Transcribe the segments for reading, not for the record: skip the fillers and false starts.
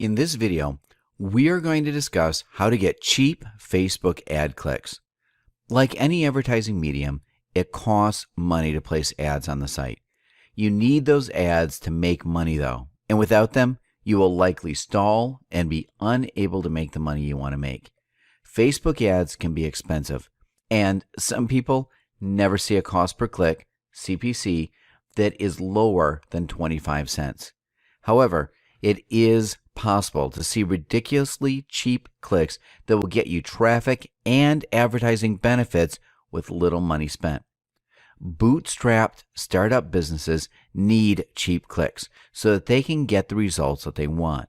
In this video, we are going to discuss how to get cheap Facebook ad clicks. Like any advertising medium, it costs money to place ads on the site. You need those ads to make money though, and without them, you will likely stall and be unable to make the money you want to make. Facebook ads can be expensive, and some people never see a cost per click, CPC, that is lower than 25 cents. However, it is possible to see ridiculously cheap clicks that will get you traffic and advertising benefits with little money spent. Bootstrapped startup businesses need cheap clicks so that they can get the results that they want.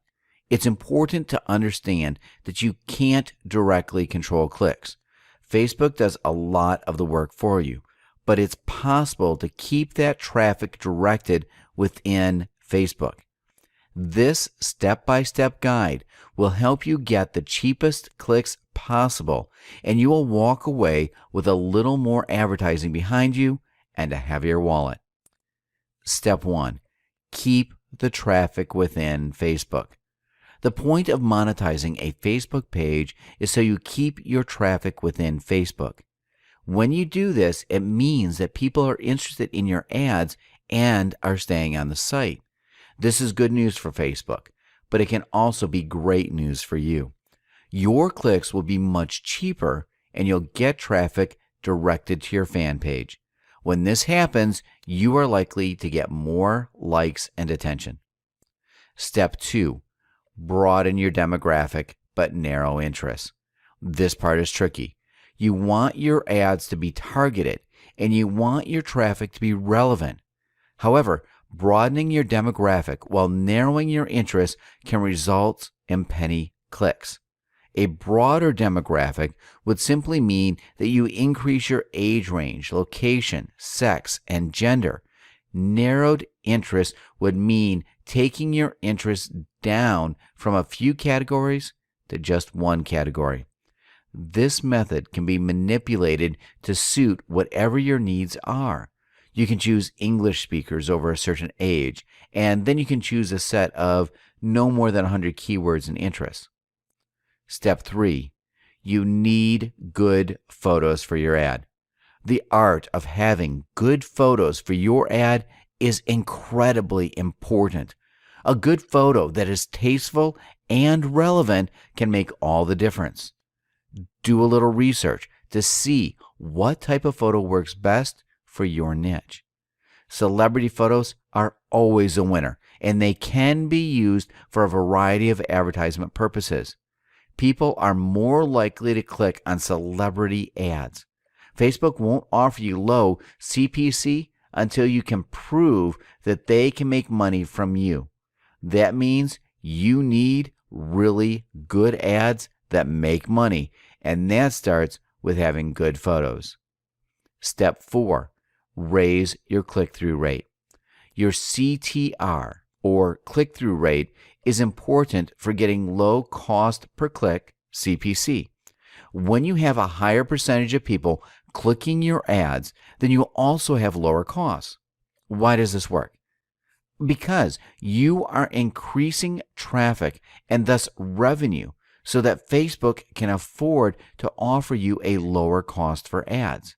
It's important to understand that you can't directly control clicks. Facebook does a lot of the work for you, but it's possible to keep that traffic directed within Facebook. This step-by-step guide will help you get the cheapest clicks possible, and you will walk away with a little more advertising behind you and a heavier wallet. Step 1. Keep the traffic within Facebook. The point of monetizing a Facebook page is so you keep your traffic within Facebook. When you do this, it means that people are interested in your ads and are staying on the site. This is good news for Facebook, but it can also be great news for you. Your clicks will be much cheaper and you'll get traffic directed to your fan page. When this happens, you are likely to get more likes and attention. Step 2. Broaden your demographic but narrow interests. This part is tricky. You want your ads to be targeted and you want your traffic to be relevant. However, broadening your demographic while narrowing your interests can result in penny clicks. A broader demographic would simply mean that you increase your age range, location, sex, and gender. Narrowed interest would mean taking your interests down from a few categories to just one category. This method can be manipulated to suit whatever your needs are. You can choose English speakers over a certain age, and then you can choose a set of no more than 100 keywords and interests. Step 3. You need good photos for your ad. The art of having good photos for your ad is incredibly important. A good photo that is tasteful and relevant can make all the difference. Do a little research to see what type of photo works best for your niche. Celebrity photos are always a winner, and they can be used for a variety of advertisement purposes. People are more likely to click on celebrity ads. Facebook won't offer you low CPC until you can prove that they can make money from you. That means you need really good ads that make money, and that starts with having good photos. Step 4. Raise your click-through rate. Your CTR, or click-through rate, is important for getting low cost per click, CPC. When you have a higher percentage of people clicking your ads, then you also have lower costs. Why does this work? Because you are increasing traffic and thus revenue so that Facebook can afford to offer you a lower cost for ads.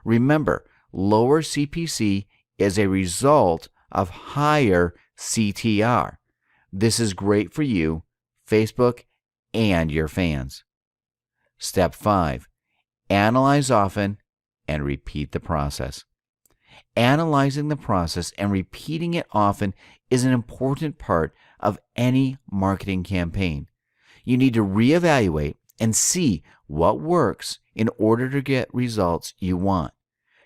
Remember, lower CPC is a result of higher CTR. This is great for you, Facebook, and your fans. Step 5. Analyze often and repeat the process. Analyzing the process and repeating it often is an important part of any marketing campaign. You need to reevaluate and see what works in order to get results you want.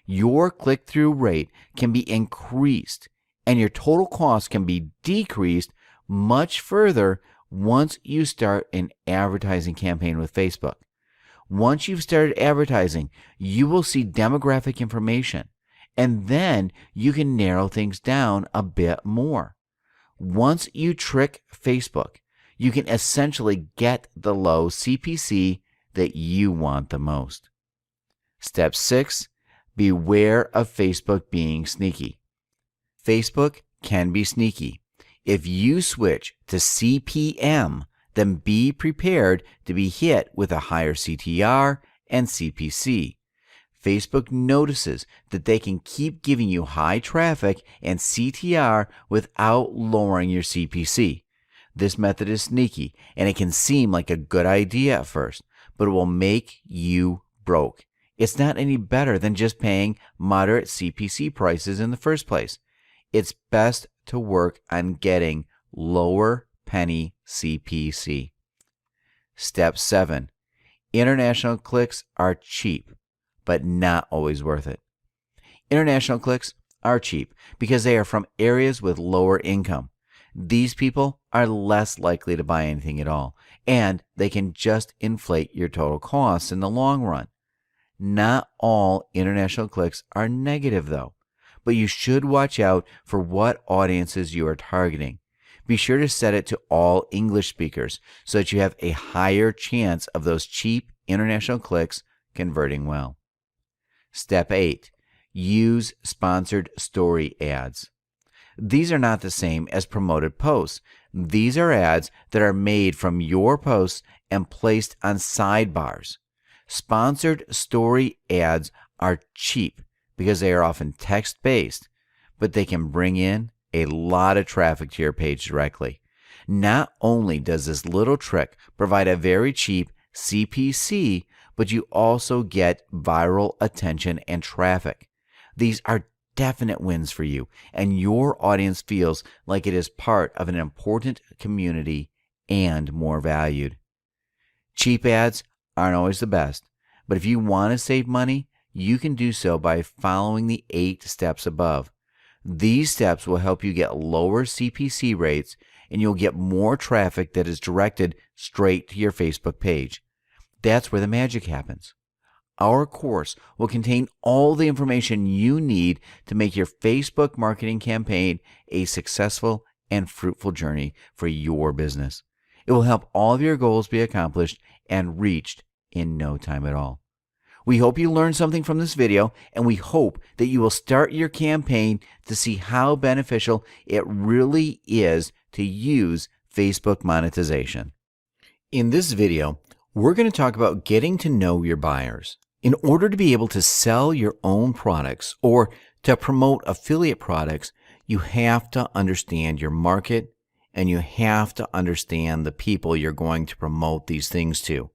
Your click-through rate can be increased and your total cost can be decreased much further once you start an advertising campaign with Facebook. Once you've started advertising, you will see demographic information, and then you can narrow things down a bit more. Once you trick Facebook, you can essentially get the low CPC that you want the most. Step 6. Beware of Facebook being sneaky. Facebook can be sneaky. If you switch to CPM, then be prepared to be hit with a higher CTR and CPC. Facebook notices that they can keep giving you high traffic and CTR without lowering your CPC. This method is sneaky, and it can seem like a good idea at first, but it will make you broke. It's not any better than just paying moderate CPC prices in the first place. It's best to work on getting lower penny CPC. Step 7. International clicks are cheap, but not always worth it. International clicks are cheap because they are from areas with lower income. These people are less likely to buy anything at all, and they can just inflate your total costs in the long run. Not all international clicks are negative, though, but you should watch out for what audiences you are targeting. Be sure to set it to all English speakers so that you have a higher chance of those cheap international clicks converting well. Step 8. Use sponsored story ads. These are not the same as promoted posts. These are ads that are made from your posts and placed on sidebars. Sponsored story ads are cheap because they are often text-based, but they can bring in a lot of traffic to your page directly. Not only does this little trick provide a very cheap CPC, but you also get viral attention and traffic. These are definite wins for you, and your audience feels like it is part of an important community and more valued. Cheap ads aren't always the best, but if you want to save money, you can do so by following the 8 steps above. These steps will help you get lower CPC rates, and you'll get more traffic that is directed straight to your Facebook page. That's where the magic happens. Our course will contain all the information you need to make your Facebook marketing campaign a successful and fruitful journey for your business. It will help all of your goals be accomplished and reached in no time at all. We hope you learned something from this video, and we hope that you will start your campaign to see how beneficial it really is to use Facebook monetization. In this video, we're going to talk about getting to know your buyers. In order to be able to sell your own products or to promote affiliate products, you have to understand your market and you have to understand the people you're going to promote these things to.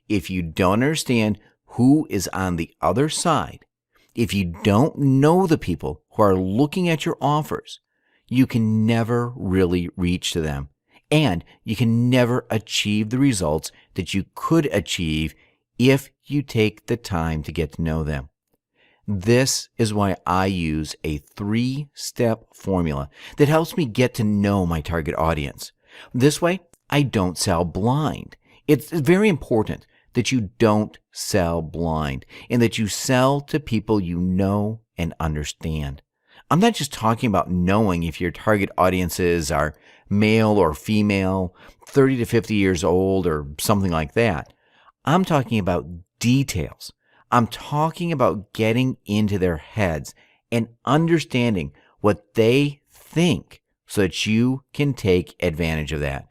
If you don't understand who is on the other side, if you don't know the people who are looking at your offers, you can never really reach to them, and you can never achieve the results that you could achieve if you take the time to get to know them. This is why I use a 3-step formula that helps me get to know my target audience. This way, I don't sell blind. It's very important that you don't sell blind and that you sell to people you know and understand. I'm not just talking about knowing if your target audiences are male or female, 30 to 50 years old, or something like that. I'm talking about details. I'm talking about getting into their heads and understanding what they think so that you can take advantage of that.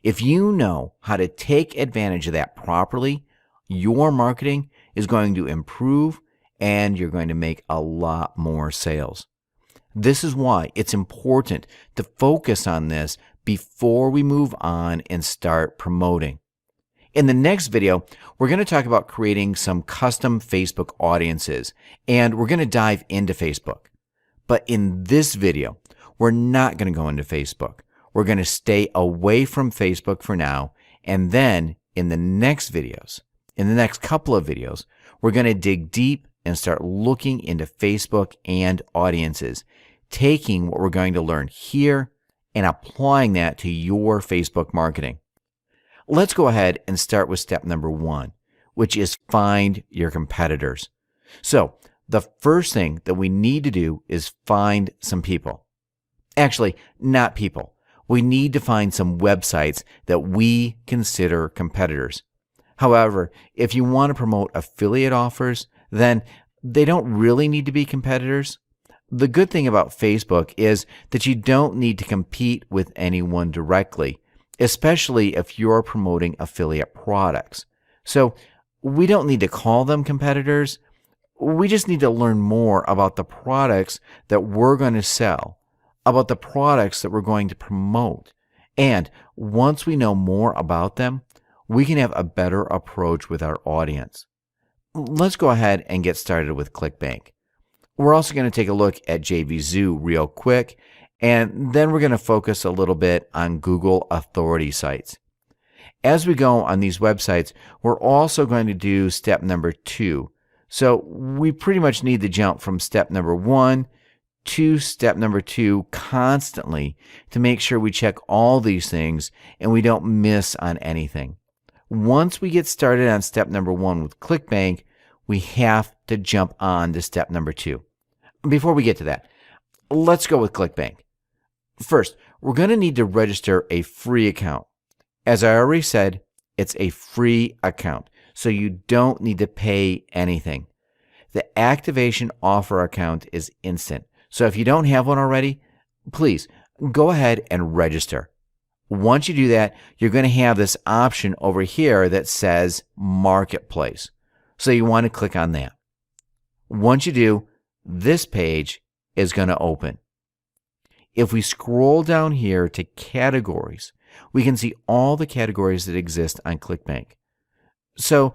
If you know how to take advantage of that properly, your marketing is going to improve and you're going to make a lot more sales. This is why it's important to focus on this before we move on and start promoting. In the next video, we're going to talk about creating some custom Facebook audiences, and we're going to dive into Facebook. But in this video, we're not going to go into Facebook. We're going to stay away from Facebook for now, and then in the next videos, in the next couple of videos, we're going to dig deep and start looking into Facebook and audiences, taking what we're going to learn here and applying that to your Facebook marketing. Let's go ahead and start with step number 1, which is find your competitors. So the first thing that we need to do is find some people. Actually, not people. We need to find some websites that we consider competitors. However, if you want to promote affiliate offers, then they don't really need to be competitors. The good thing about Facebook is that you don't need to compete with anyone directly, especially if you're promoting affiliate products. So we don't need to call them competitors. We just need to learn more about the products that we're going to sell, about the products that we're going to promote. And once we know more about them, we can have a better approach with our audience. Let's go ahead and get started with ClickBank. We're also going to take a look at JVZoo real quick, and then we're going to focus a little bit on Google authority sites. As we go on these websites, we're also going to do step number 2. So we pretty much need to jump from step number 1 to step number 2 constantly to make sure we check all these things and we don't miss on anything. Once we get started on step number 1 with ClickBank, we have to jump on to step number 2. Before we get to that, let's go with ClickBank. First, we're going to need to register a free account. As I already said, it's a free account, so you don't need to pay anything. The activation offer account is instant, so if you don't have one already, please go ahead and register. Once you do that, you're going to have this option over here that says Marketplace, so you want to click on that. Once you do, this page is going to open. If we scroll down here to categories, we can see all the categories that exist on ClickBank. So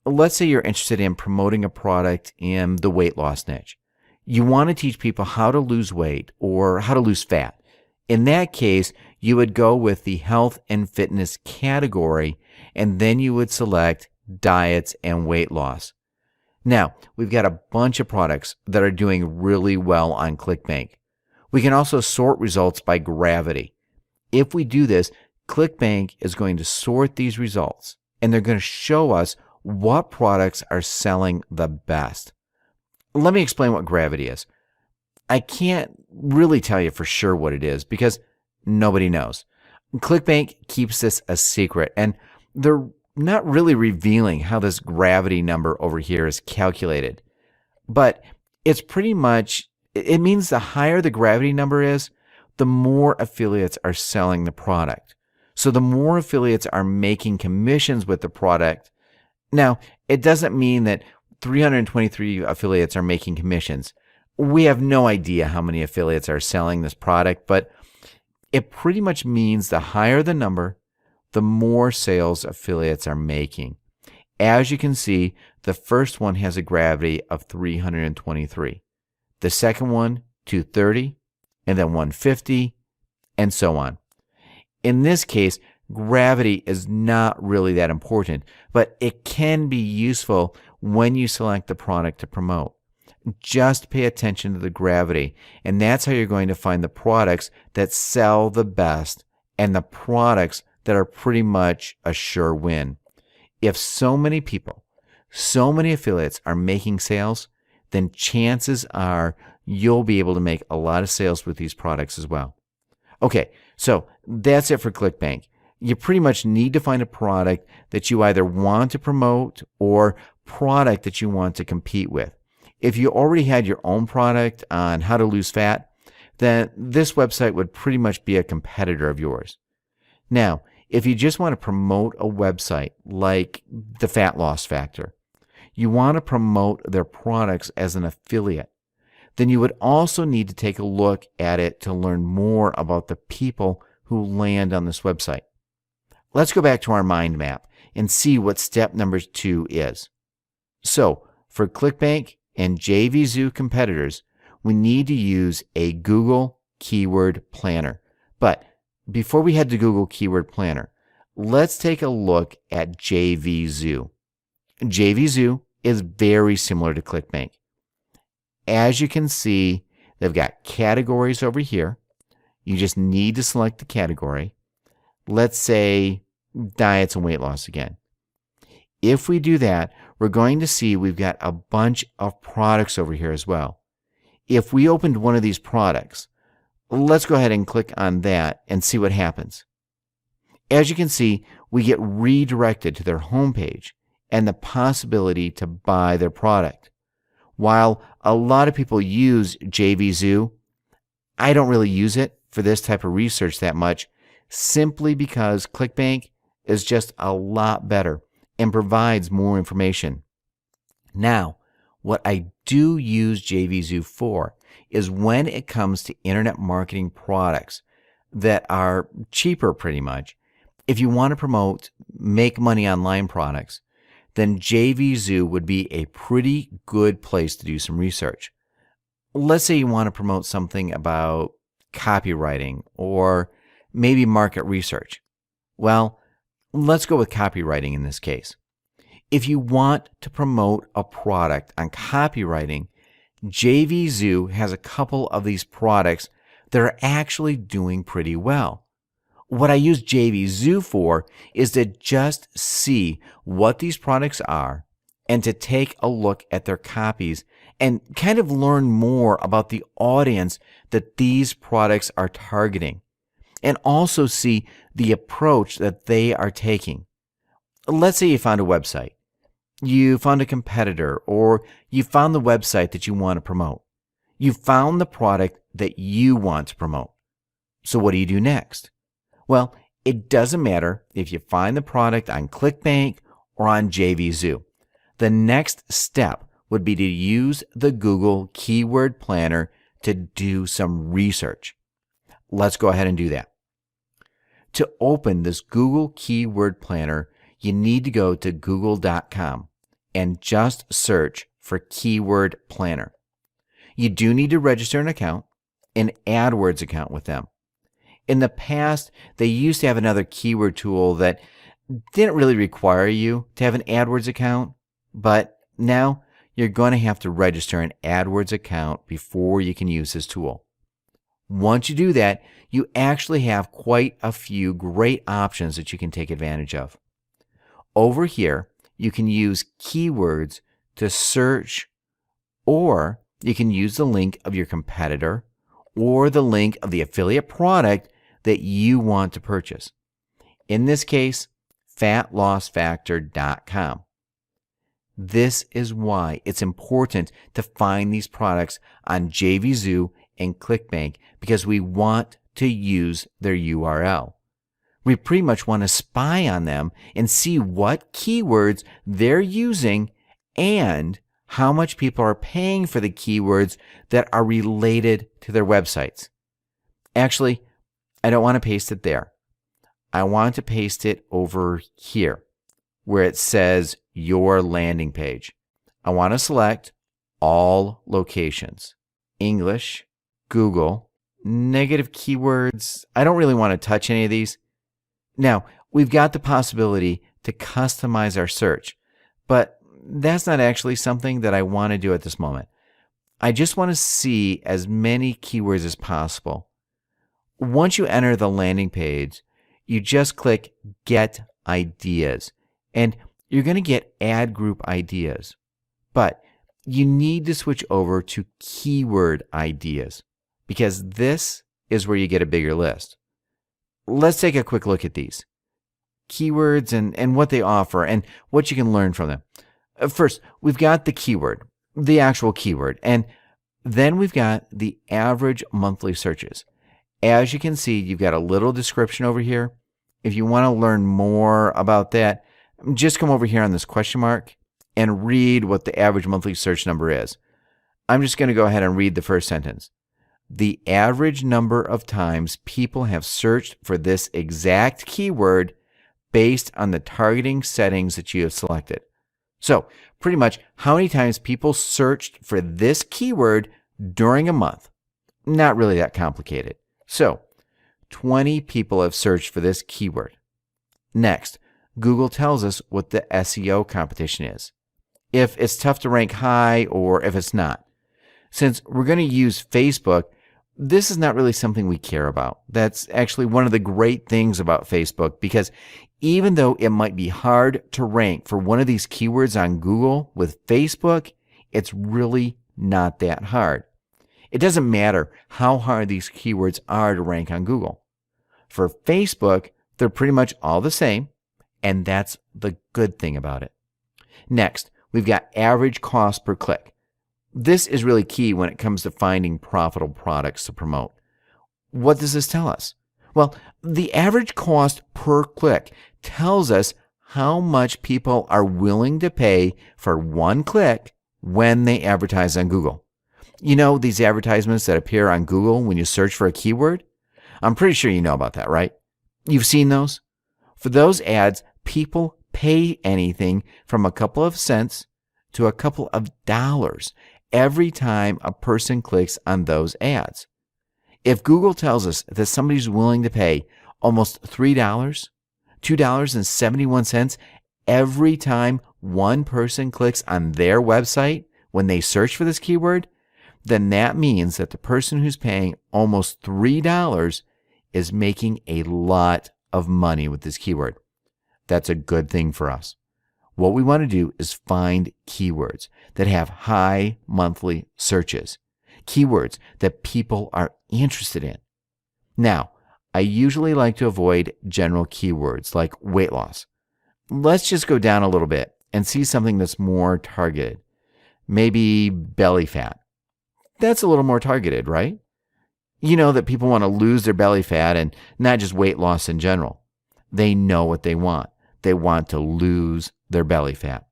let's say you're interested in promoting a product in the weight loss niche. You want to teach people how to lose weight or how to lose fat. In that case, you would go with the health and fitness category, and then you would select diets and weight loss. Now, we've got a bunch of products that are doing really well on ClickBank. We can also sort results by gravity. If we do this, ClickBank is going to sort these results, and they're going to show us what products are selling the best. Let me explain what gravity is. I can't really tell you for sure what it is because nobody knows. ClickBank keeps this a secret, and they're not really revealing how this gravity number over here is calculated. But it's pretty much, it means the higher the gravity number is, the more affiliates are selling the product. So the more affiliates are making commissions with the product. Now, it doesn't mean that 323 affiliates are making commissions. We have no idea how many affiliates are selling this product, but it pretty much means the higher the number, the more sales affiliates are making. As you can see, the first one has a gravity of 323. The second one, 230, and then 150, and so on. In this case, gravity is not really that important, but it can be useful when you select the product to promote. Just pay attention to the gravity, and that's how you're going to find the products that sell the best and the products that are pretty much a sure win. If so many people, so many affiliates are making sales, then chances are you'll be able to make a lot of sales with these products as well. Okay, so that's it for ClickBank. You pretty much need to find a product that you either want to promote or product that you want to compete with. If you already had your own product on how to lose fat, then this website would pretty much be a competitor of yours. Now, if you just want to promote a website like the Fat Loss Factor, you want to promote their products as an affiliate, then you would also need to take a look at it to learn more about the people who land on this website. Let's go back to our mind map and see what step number 2 is. So, for ClickBank and JVZoo competitors, we need to use a Google Keyword Planner. But before we head to Google Keyword Planner, let's take a look at JVZoo. JVZoo is very similar to ClickBank. As you can see, they've got categories over here. You just need to select the category. Let's say diets and weight loss again. If we do that, we're going to see we've got a bunch of products over here as well. If we opened one of these products, let's go ahead and click on that and see what happens. As you can see, we get redirected to their homepage and the possibility to buy their product. While a lot of people use JVZoo, I don't really use it for this type of research that much, simply because ClickBank is just a lot better and provides more information. Now, what I do use JVZoo for is when it comes to internet marketing products that are cheaper pretty much. If you want to promote make money online products, then JVZoo would be a pretty good place to do some research. Let's say you want to promote something about copywriting or maybe market research. Well, let's go with copywriting in this case. If you want to promote a product on copywriting, JVZoo has a couple of these products that are actually doing pretty well. What I use JVZoo for is to just see what these products are and to take a look at their copies and kind of learn more about the audience that these products are targeting, and also see the approach that they are taking. Let's say you found a website, you found a competitor, or you found the website that you want to promote. You found the product that you want to promote. So what do you do next? Well, it doesn't matter if you find the product on ClickBank or on JVZoo. The next step would be to use the Google Keyword Planner to do some research. Let's go ahead and do that. To open this Google Keyword Planner, you need to go to google.com and just search for Keyword Planner. You do need to register an account, an AdWords account with them. In the past, they used to have another keyword tool that didn't really require you to have an AdWords account, but now you're going to have to register an AdWords account before you can use this tool. Once you do that, you actually have quite a few great options that you can take advantage of. Over here, you can use keywords to search, or you can use the link of your competitor or the link of the affiliate product that you want to purchase. In this case, fatlossfactor.com. This is why it's important to find these products on JVZoo and ClickBank, because we want to use their URL. We pretty much want to spy on them and see what keywords they're using and how much people are paying for the keywords that are related to their websites. Actually, I don't want to paste it there. I want to paste it over here where it says your landing page. I want to select all locations, English, Google, negative keywords. I don't really want to touch any of these. Now, we've got the possibility to customize our search, but that's not actually something that I want to do at this moment. I just want to see as many keywords as possible. Once you enter the landing page, you just click Get Ideas, and you're going to get ad group ideas. But you need to switch over to keyword ideas, because this is where you get a bigger list. Let's take a quick look at these keywords and what they offer and what you can learn from them. First, we've got the keyword, the actual keyword, and then we've got the average monthly searches. As you can see, you've got a little description over here. If you want to learn more about that, just come over here on this question mark and read what the average monthly search number is. I'm just going to go ahead and read the first sentence. The average number of times people have searched for this exact keyword based on the targeting settings that you have selected. So, pretty much how many times people searched for this keyword during a month. Not really that complicated. So, 20 people have searched for this keyword. Next, Google tells us what the SEO competition is, if it's tough to rank high or if it's not. Since we're going to use Facebook, this is not really something we care about. That's actually one of the great things about Facebook, because even though it might be hard to rank for one of these keywords on Google, with Facebook, it's really not that hard. It doesn't matter how hard these keywords are to rank on Google. For Facebook, they're pretty much all the same, and that's the good thing about it. Next, we've got average cost per click. This is really key when it comes to finding profitable products to promote. What does this tell us? Well, the average cost per click tells us how much people are willing to pay for one click when they advertise on Google. You know these advertisements that appear on Google when you search for a keyword? I'm pretty sure you know about that, right? You've seen those? For those ads, people pay anything from a couple of cents to a couple of dollars every time a person clicks on those ads. If Google tells us that somebody's willing to pay almost $3, $2.71 every time one person clicks on their website when they search for this keyword, then that means that the person who's paying almost $3 is making a lot of money with this keyword. That's a good thing for us. What we want to do is find keywords that have high monthly searches, keywords that people are interested in. Now, I usually like to avoid general keywords like weight loss. Let's just go down a little bit and see something that's more targeted. Maybe belly fat. That's a little more targeted, right? You know that people want to lose their belly fat and not just weight loss in general. They know what they want. They want to lose their belly fat.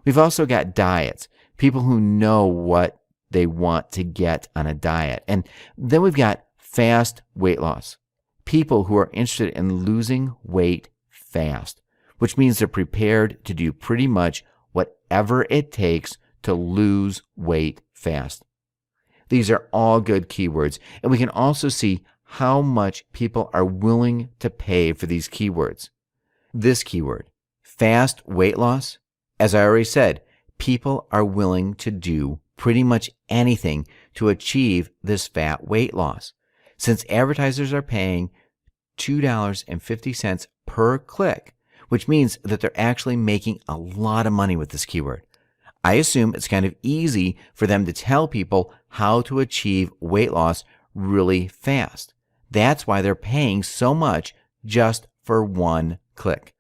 We've also got diets, people who know what they want to get on a diet. And then we've got fast weight loss, people who are interested in losing weight fast, which means they're prepared to do pretty much whatever it takes to lose weight fast. These are all good keywords, and we can also see how much people are willing to pay for these keywords. This keyword, fast weight loss, as I already said, people are willing to do pretty much anything to achieve this fat weight loss. Since advertisers are paying $2.50 per click, which means that they're actually making a lot of money with this keyword. I assume it's kind of easy for them to tell people how to achieve weight loss really fast. That's why they're paying so much just for one click.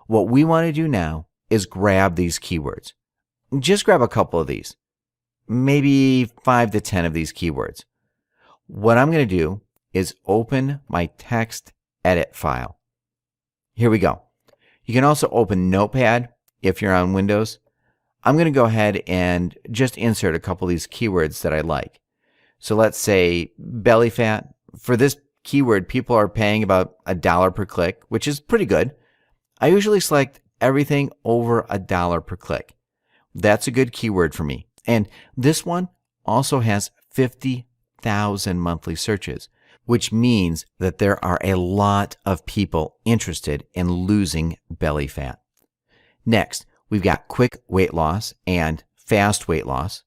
What we want to do now is grab these keywords. Just grab a couple of these, maybe 5 to 10 of these keywords. What I'm going to do is open my text edit file. Here we go. You can also open Notepad if you're on Windows. I'm going to go ahead and just insert a couple of these keywords that I like. So let's say belly fat. For this keyword, people are paying about $1 per click, which is pretty good. I usually select everything over $1 per click. That's a good keyword for me. And this one also has 50,000 monthly searches, which means that there are a lot of people interested in losing belly fat. Next, we've got quick weight loss and fast weight loss.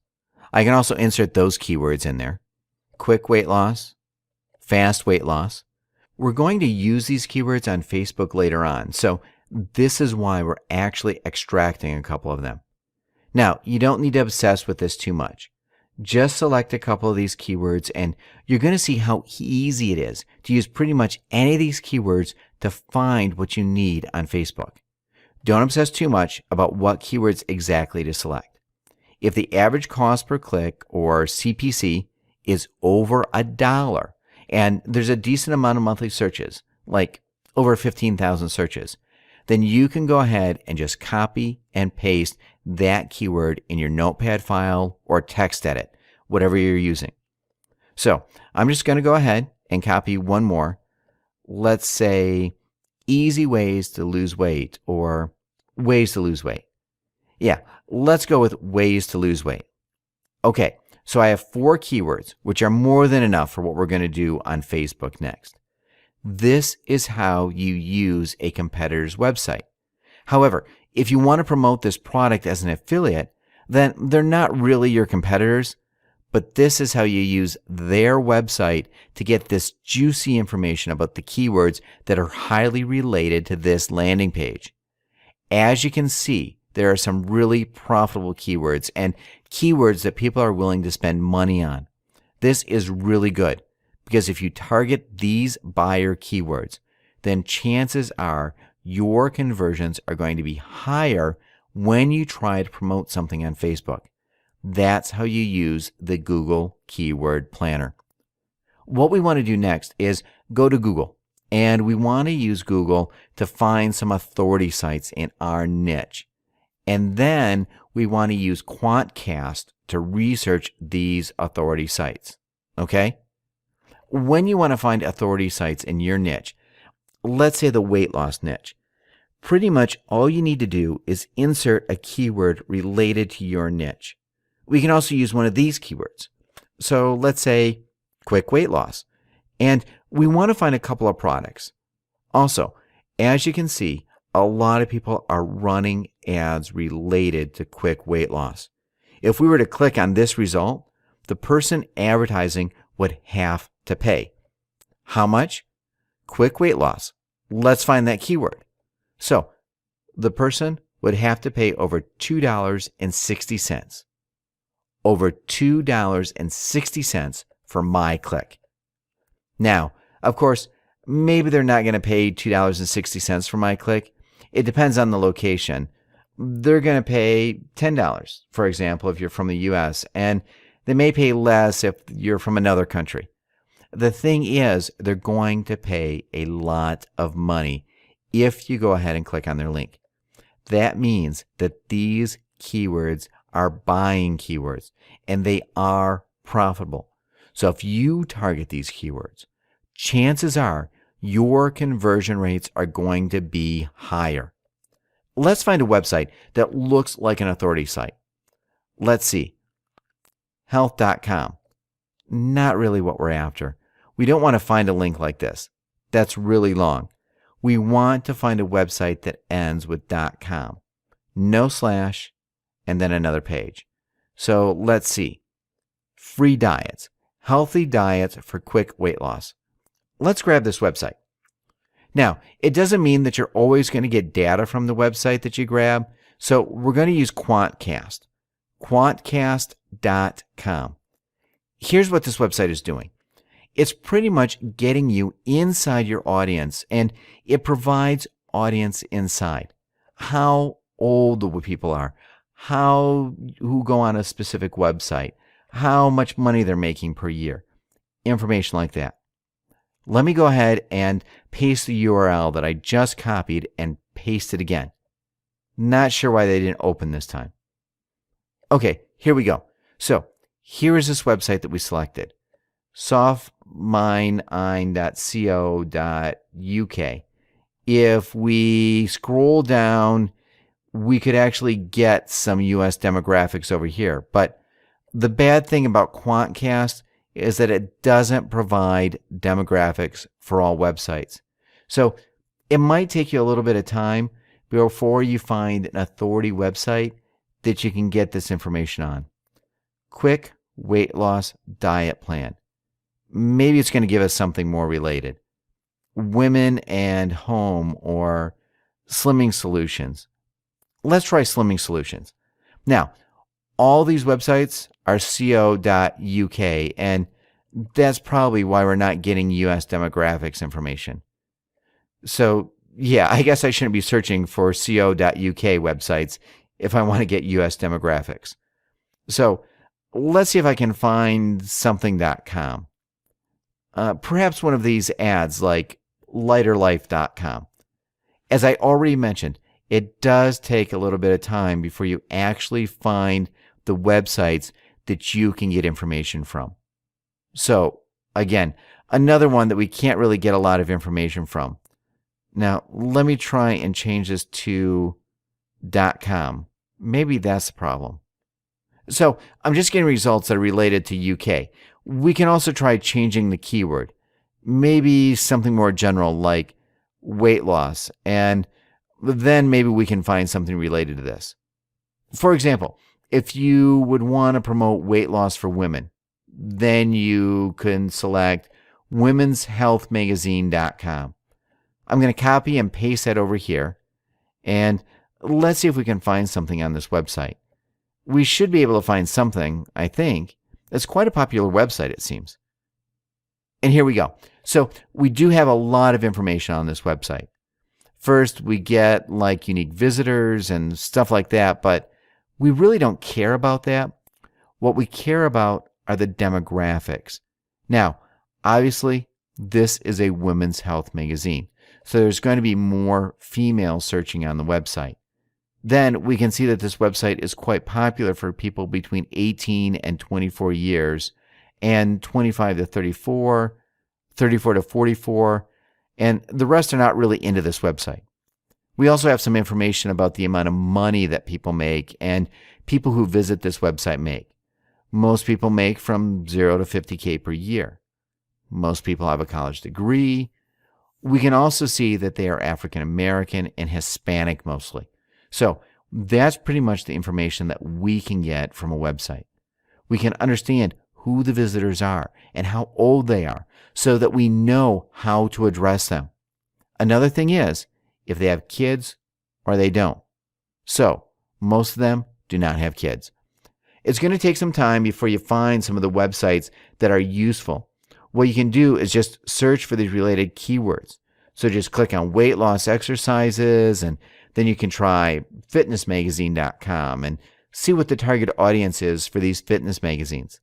I can also insert those keywords in there. Quick weight loss, fast weight loss. We're going to use these keywords on Facebook later on, so this is why we're actually extracting a couple of them. Now, you don't need to obsess with this too much. Just select a couple of these keywords and you're going to see how easy it is to use pretty much any of these keywords to find what you need on Facebook. Don't obsess too much about what keywords exactly to select. If the average cost per click, or CPC, is over $1 and there's a decent amount of monthly searches, like over 15,000 searches, then you can go ahead and just copy and paste that keyword in your Notepad file or text edit, whatever you're using. So I'm just going to go ahead and copy one more. Let's say easy ways to lose weight or ways to lose weight. Yeah, let's go with ways to lose weight. Okay, so I have 4 keywords, which are more than enough for what we're going to do on Facebook next. This is how you use a competitor's website. However, if you want to promote this product as an affiliate, then they're not really your competitors, but this is how you use their website to get this juicy information about the keywords that are highly related to this landing page. As you can see, there are some really profitable keywords and keywords that people are willing to spend money on. This is really good because if you target these buyer keywords, then chances are your conversions are going to be higher when you try to promote something on Facebook. That's how you use the Google Keyword Planner. What we want to do next is go to Google, and we want to use Google to find some authority sites in our niche. And then we want to use Quantcast to research these authority sites. Okay? When you want to find authority sites in your niche, let's say the weight loss niche, pretty much all you need to do is insert a keyword related to your niche. We can also use one of these keywords. So let's say quick weight loss. And we want to find a couple of products. Also, as you can see, a lot of people are running ads related to quick weight loss. If we were to click on this result, the person advertising would have to pay. How much? Quick weight loss. Let's find that keyword. So the person would have to pay over $2.60. Over $2.60 for my click. Now, of course, maybe they're not going to pay $2.60 for my click. It depends on the location. They're going to pay $10, for example, if you're from the US, and they may pay less if you're from another country. The thing is, they're going to pay a lot of money if you go ahead and click on their link. That means that these keywords are buying keywords, and they are profitable. So if you target these keywords, chances are your conversion rates are going to be higher. Let's find a website that looks like an authority site. Let's see. Health.com. Not really what we're after. We don't want to find a link like this. That's really long. We want to find a website that ends with .com. No slash, and then another page. So let's see. Free diets. Healthy diets for quick weight loss. Let's grab this website. Now, it doesn't mean that you're always going to get data from the website that you grab, so we're going to use Quantcast. Quantcast.com. Here's what this website is doing. It's pretty much getting you inside your audience, and it provides audience insight. How old the people are, who go on a specific website, how much money they're making per year, information like that. Let me go ahead and paste the URL that I just copied and paste it again. Not sure why they didn't open this time. Okay, here we go. So here is this website that we selected, softmindine.co.uk. If we scroll down, we could actually get some US demographics over here. But the bad thing about Quantcast is that it doesn't provide demographics for all websites. So it might take you a little bit of time before you find an authority website that you can get this information on. Quick weight loss diet plan. Maybe it's going to give us something more related. Women and home or slimming solutions. Let's try slimming solutions. Now, all these websites are co.uk, and that's probably why we're not getting US demographics information. So, yeah, I guess I shouldn't be searching for co.uk websites if I want to get US demographics. So, let's see if I can find something.com. Perhaps one of these ads like lighterlife.com. As I already mentioned, it does take a little bit of time before you actually find the websites that you can get information from. So, again, another one that we can't really get a lot of information from. Now, let me try and change this to .com. Maybe that's the problem. So, I'm just getting results that are related to UK. We can also try changing the keyword. Maybe something more general like weight loss, and then maybe we can find something related to this. For example, if you would want to promote weight loss for women, then you can select womenshealthmagazine.com. I'm going to copy and paste that over here, and let's see if we can find something on this website. We should be able to find something, I think. It's quite a popular website, it seems. And here we go. So we do have a lot of information on this website. First, we get like unique visitors and stuff like that, but we really don't care about that. What we care about are the demographics. Now, obviously, this is a women's health magazine, so there's going to be more females searching on the website. Then we can see that this website is quite popular for people between 18 and 24 years, and 25 to 34, 34 to 44, and the rest are not really into this website. We also have some information about the amount of money that people make and people who visit this website make. Most people make from 0 to 50K per year. Most people have a college degree. We can also see that they are African American and Hispanic mostly. So that's pretty much the information that we can get from a website. We can understand who the visitors are and how old they are so that we know how to address them. Another thing is if they have kids or they don't. So most of them do not have kids. It's going to take some time before you find some of the websites that are useful. What you can do is just search for these related keywords. So just click on weight loss exercises, and then you can try fitnessmagazine.com and see what the target audience is for these fitness magazines.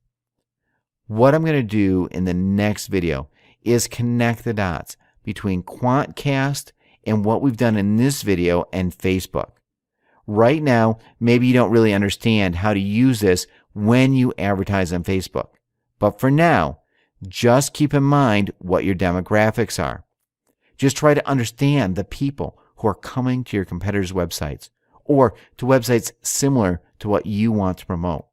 What I'm going to do in the next video is connect the dots between Quantcast and what we've done in this video and Facebook. Right now, maybe you don't really understand how to use this when you advertise on Facebook. But for now, just keep in mind what your demographics are. Just try to understand the people who are coming to your competitors' websites or to websites similar to what you want to promote.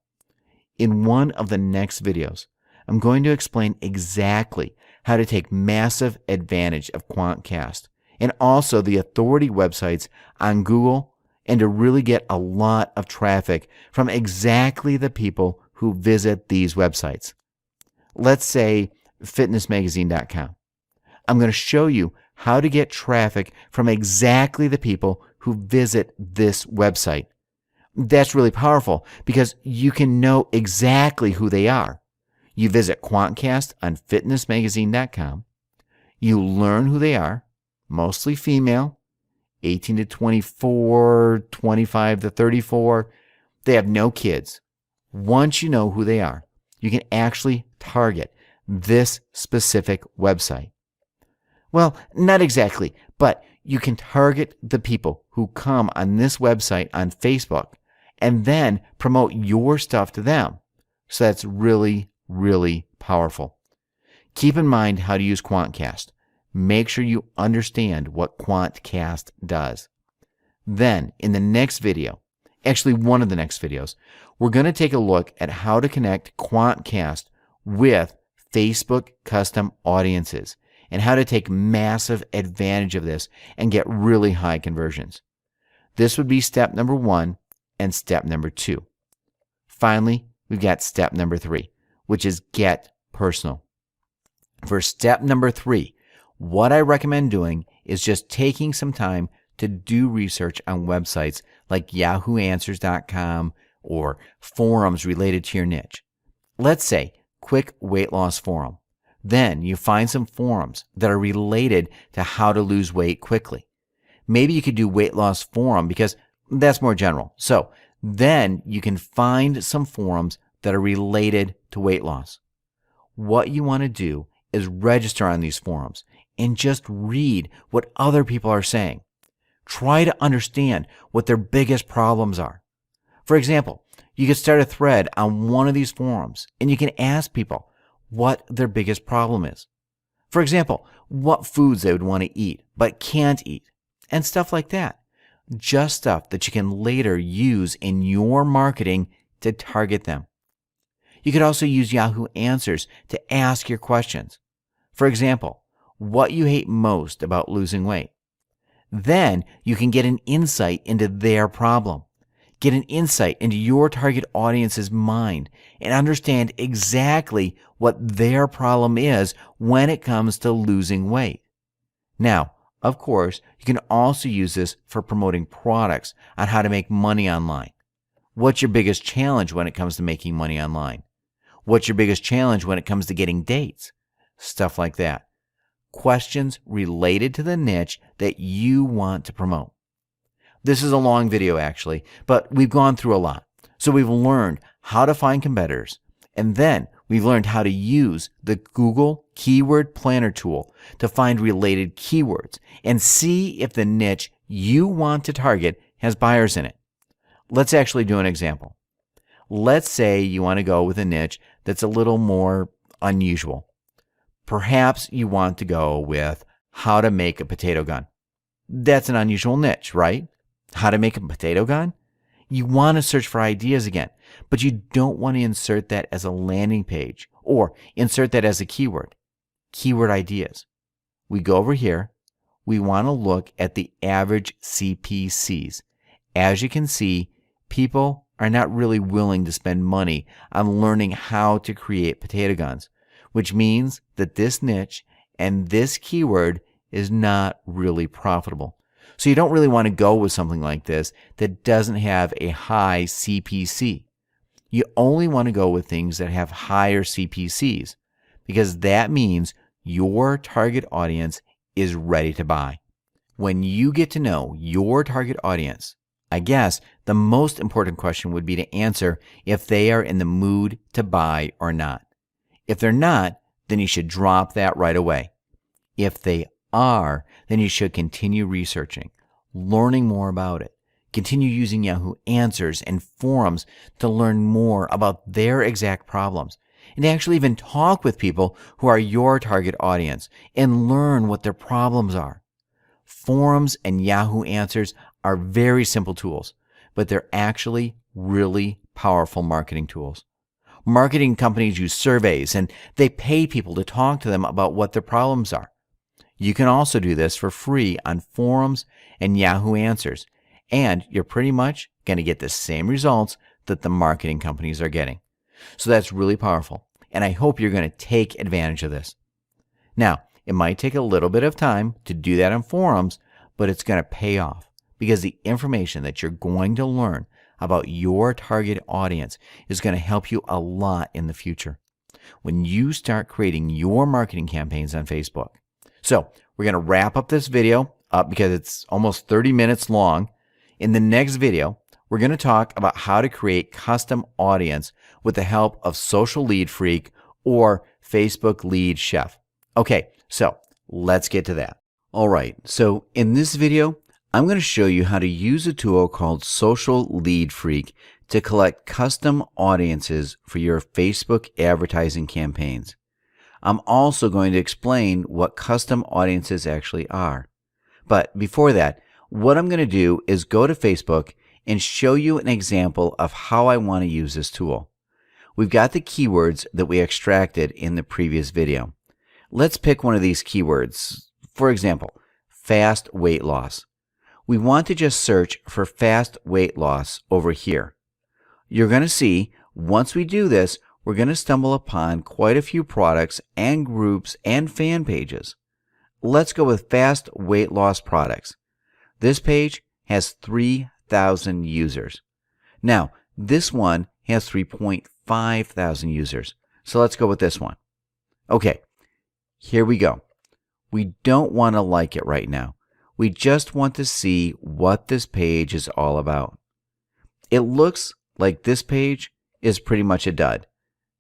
In one of the next videos, I'm going to explain exactly how to take massive advantage of Quantcast and also the authority websites on Google and to really get a lot of traffic from exactly the people who visit these websites. Let's say fitnessmagazine.com. I'm going to show you how to get traffic from exactly the people who visit this website. That's really powerful because you can know exactly who they are. You visit Quantcast on fitnessmagazine.com. You learn who they are, mostly female, 18 to 24, 25 to 34. They have no kids. Once you know who they are, you can actually target this specific website. Well, not exactly, but you can target the people who come on this website on Facebook and then promote your stuff to them. So that's really, really powerful. Keep in mind how to use Quantcast. Make sure you understand what Quantcast does. Then, in the next video, actually one of the next videos, we're going to take a look at how to connect Quantcast with Facebook custom audiences and how to take massive advantage of this and get really high conversions. This would be step number 1 and step number 2. Finally, we've got step number 3, which is get personal. For step number 3, what I recommend doing is just taking some time to do research on websites like yahooanswers.com or forums related to your niche. Let's say quick weight loss forum. Then you find some forums that are related to how to lose weight quickly. Maybe you could do weight loss forum because that's more general. So then you can find some forums that are related to weight loss. What you want to do is register on these forums and just read what other people are saying. Try to understand what their biggest problems are. For example, you could start a thread on one of these forums and you can ask people what their biggest problem is. For example, what foods they would want to eat but can't eat, and stuff like that. Just stuff that you can later use in your marketing to target them. You could also use Yahoo Answers to ask your questions. For example, what you hate most about losing weight. Then you can get an insight into their problem. Get an insight into your target audience's mind and understand exactly what their problem is when it comes to losing weight. Now, of course, you can also use this for promoting products on how to make money online. What's your biggest challenge when it comes to making money online? What's your biggest challenge when it comes to getting dates? Stuff like that. Questions related to the niche that you want to promote. This is a long video actually, but we've gone through a lot. So we've learned how to find competitors, and then we've learned how to use the Google Keyword Planner tool to find related keywords and see if the niche you want to target has buyers in it. Let's actually do an example. Let's say you want to go with a niche that's a little more unusual. Perhaps you want to go with how to make a potato gun. That's an unusual niche, right? How to make a potato gun? You want to search for ideas again, but you don't want to insert that as a landing page or insert that as a keyword. Keyword ideas. We go over here. We want to look at the average CPCs. As you can see, people are not really willing to spend money on learning how to create potato guns, which means that this niche and this keyword is not really profitable. So you don't really want to go with something like this that doesn't have a high CPC. You only want to go with things that have higher CPCs because that means your target audience is ready to buy. When you get to know your target audience, I guess the most important question would be to answer if they are in the mood to buy or not. If they're not, then you should drop that right away. If they are, then you should continue researching, learning more about it. Continue using Yahoo Answers and forums to learn more about their exact problems, and actually even talk with people who are your target audience and learn what their problems are. Forums and Yahoo Answers are very simple tools, but they're actually really powerful marketing tools. Marketing companies use surveys and they pay people to talk to them about what their problems are. You can also do this for free on forums and Yahoo Answers, and you're pretty much going to get the same results that the marketing companies are getting. So that's really powerful, and I hope you're going to take advantage of this. Now, it might take a little bit of time to do that on forums, but it's going to pay off because the information that you're going to learn about your target audience is going to help you a lot in the future when you start creating your marketing campaigns on Facebook. So we're going to wrap up this video because it's almost 30 minutes long. In the next video, we're going to talk about how to create custom audience with the help of Social Lead Freak or Facebook Lead Chef. Okay, so let's get to that. All right, so in this video, I'm going to show you how to use a tool called Social Lead Freak to collect custom audiences for your Facebook advertising campaigns. I'm also going to explain what custom audiences actually are. But before that, what I'm going to do is go to Facebook and show you an example of how I want to use this tool. We've got the keywords that we extracted in the previous video. Let's pick one of these keywords. For example, fast weight loss. We want to just search for fast weight loss over here. You're going to see, once we do this, we're going to stumble upon quite a few products and groups and fan pages. Let's go with fast weight loss products. This page has 3,000 users. Now, this one has 3.5 thousand users. So let's go with this one. Okay, here we go. We don't want to like it right now. We just want to see what this page is all about. It looks like this page is pretty much a dud.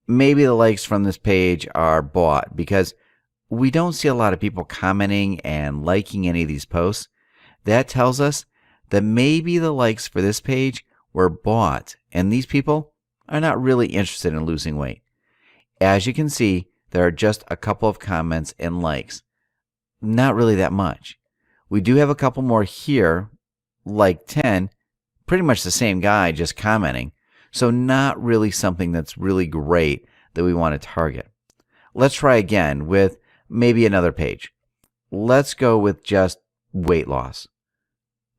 Maybe the likes from this page are bought because we don't see a lot of people commenting and liking any of these posts. That tells us that maybe the likes for this page were bought and these people are not really interested in losing weight. As you can see, there are just a couple of comments and likes. Not really that much. We do have a couple more here, like 10, pretty much the same guy just commenting. So not really something that's really great that we want to target. Let's try again with maybe another page. Let's go with just weight loss.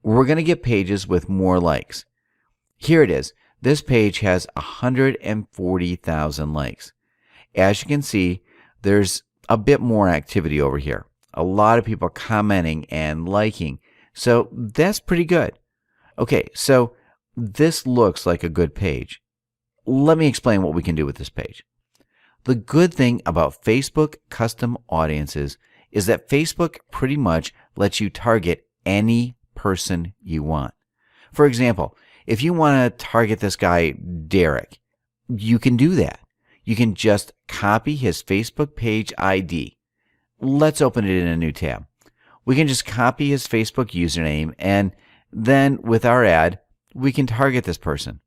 We're going to get pages with more likes. Here it is. This page has 140,000 likes. As you can see, there's a bit more activity over here. A lot of people commenting and liking. So that's pretty good. Okay, so this looks like a good page. Let me explain what we can do with this page. The good thing about Facebook custom audiences is that Facebook pretty much lets you target any person you want. For example, if you want to target this guy, Derek, You can do that. You can just copy his Facebook page ID. Let's open it in a new tab. We can just copy his Facebook username, and then with our ad, we can target this person.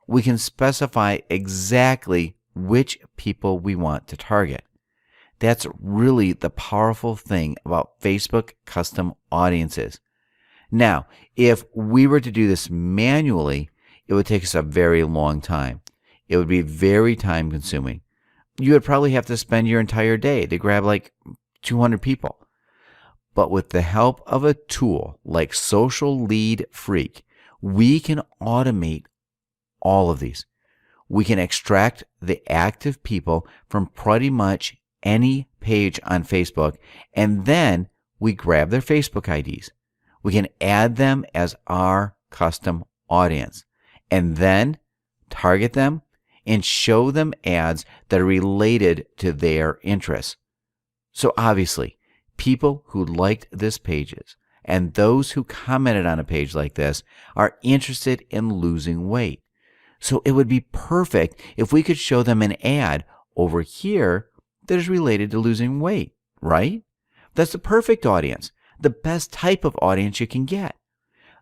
We can specify exactly which people we want to target. That's really the powerful thing about Facebook custom audiences. Now, if we were to do this manually, it would take us a very long time. It would be very time consuming. You would probably have to spend your entire day to grab like 200 people. But with the help of a tool like Social Lead Freak, we can automate all of these. We can extract the active people from pretty much any page on Facebook, and then we grab their Facebook IDs. We can add them as our custom audience, and then target them and show them ads that are related to their interests. So obviously, people who liked this pages and those who commented on a page like this are interested in losing weight. So it would be perfect if we could show them an ad over here that is related to losing weight, right? That's the perfect audience, the best type of audience you can get.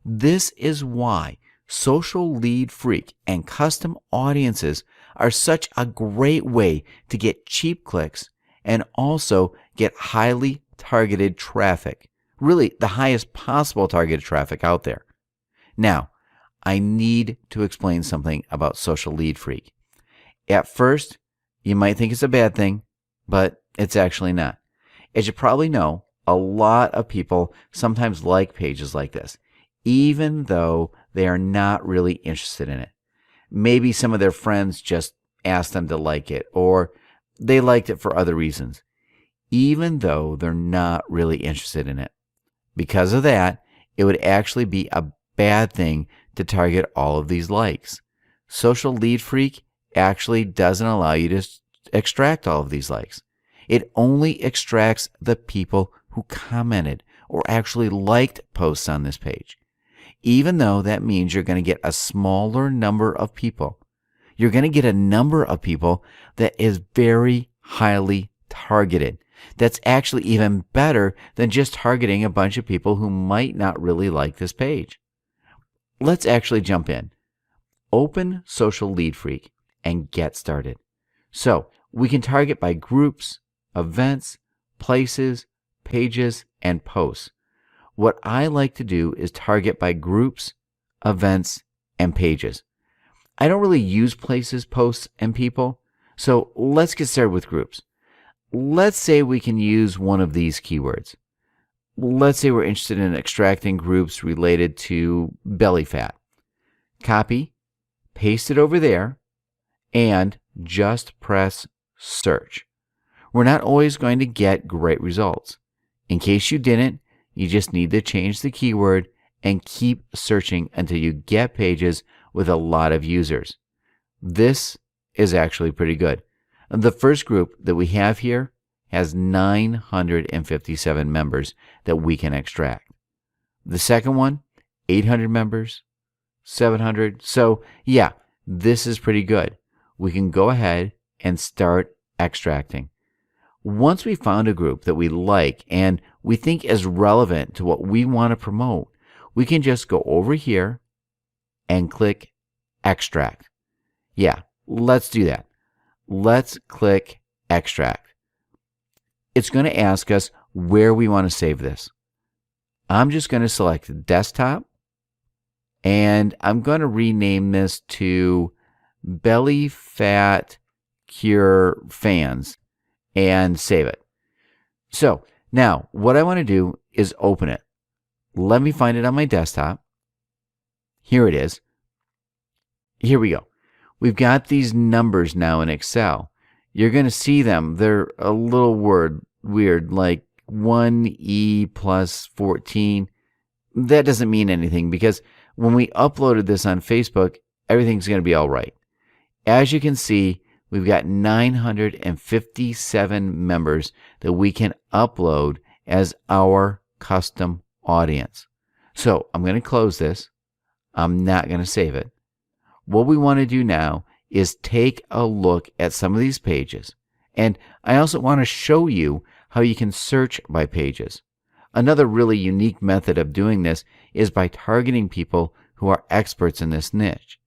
This is why Social Lead Freak and custom audiences are such a great way to get cheap clicks and also get highly targeted traffic, really the highest possible targeted traffic out there. Now, I need to explain something about Social Lead Freak. At first, you might think it's a bad thing, but it's actually not. As you probably know, a lot of people sometimes like pages like this, even though they are not really interested in it. Maybe some of their friends just asked them to like it, or they liked it for other reasons, even though they're not really interested in it. Because of that, it would actually be a bad thing to target all of these likes. Social Lead Freak actually doesn't allow you to extract all of these likes. It only extracts the people who commented or actually liked posts on this page. Even though that means you're going to get a smaller number of people, you're going to get a number of people that is very highly targeted. That's actually even better than just targeting a bunch of people who might not really like this page. Let's actually jump in. Open Social Lead Freak and get started. So we can target by groups, events, places, pages, and posts. What I like to do is target by groups, events, and pages. I don't really use places, posts, and people, so let's get started with groups. Let's say we can use one of these keywords. Let's say we're interested in extracting groups related to belly fat. Copy, paste it over there, and just press search. We're not always going to get great results. In case you didn't, you just need to change the keyword and keep searching until you get pages with a lot of users. This is actually pretty good. The first group that we have here has 957 members that we can extract. The second one, 800 members, 700. So yeah, this is pretty good. We can go ahead and start extracting. Once we found a group that we like and we think is relevant to what we want to promote, we can just go over here and click extract. Yeah, let's do that. Let's click extract. It's going to ask us where we want to save this. I'm just going to select desktop, and I'm going to rename this to Belly Fat Cure Fans and save it. So now what I want to do is open it. Let me find it on my desktop. Here it is. Here we go. We've got these numbers now in Excel. You're going to see them. They're a little weird, like 1E plus 14. That doesn't mean anything because when we uploaded this on Facebook, everything's going to be all right. As you can see, we've got 957 members that we can upload as our custom audience. So I'm going to close this. I'm not going to save it. What we want to do now is take a look at some of these pages. And I also want to show you how you can search by pages. Another really unique method of doing this is by targeting people who are experts in this niche.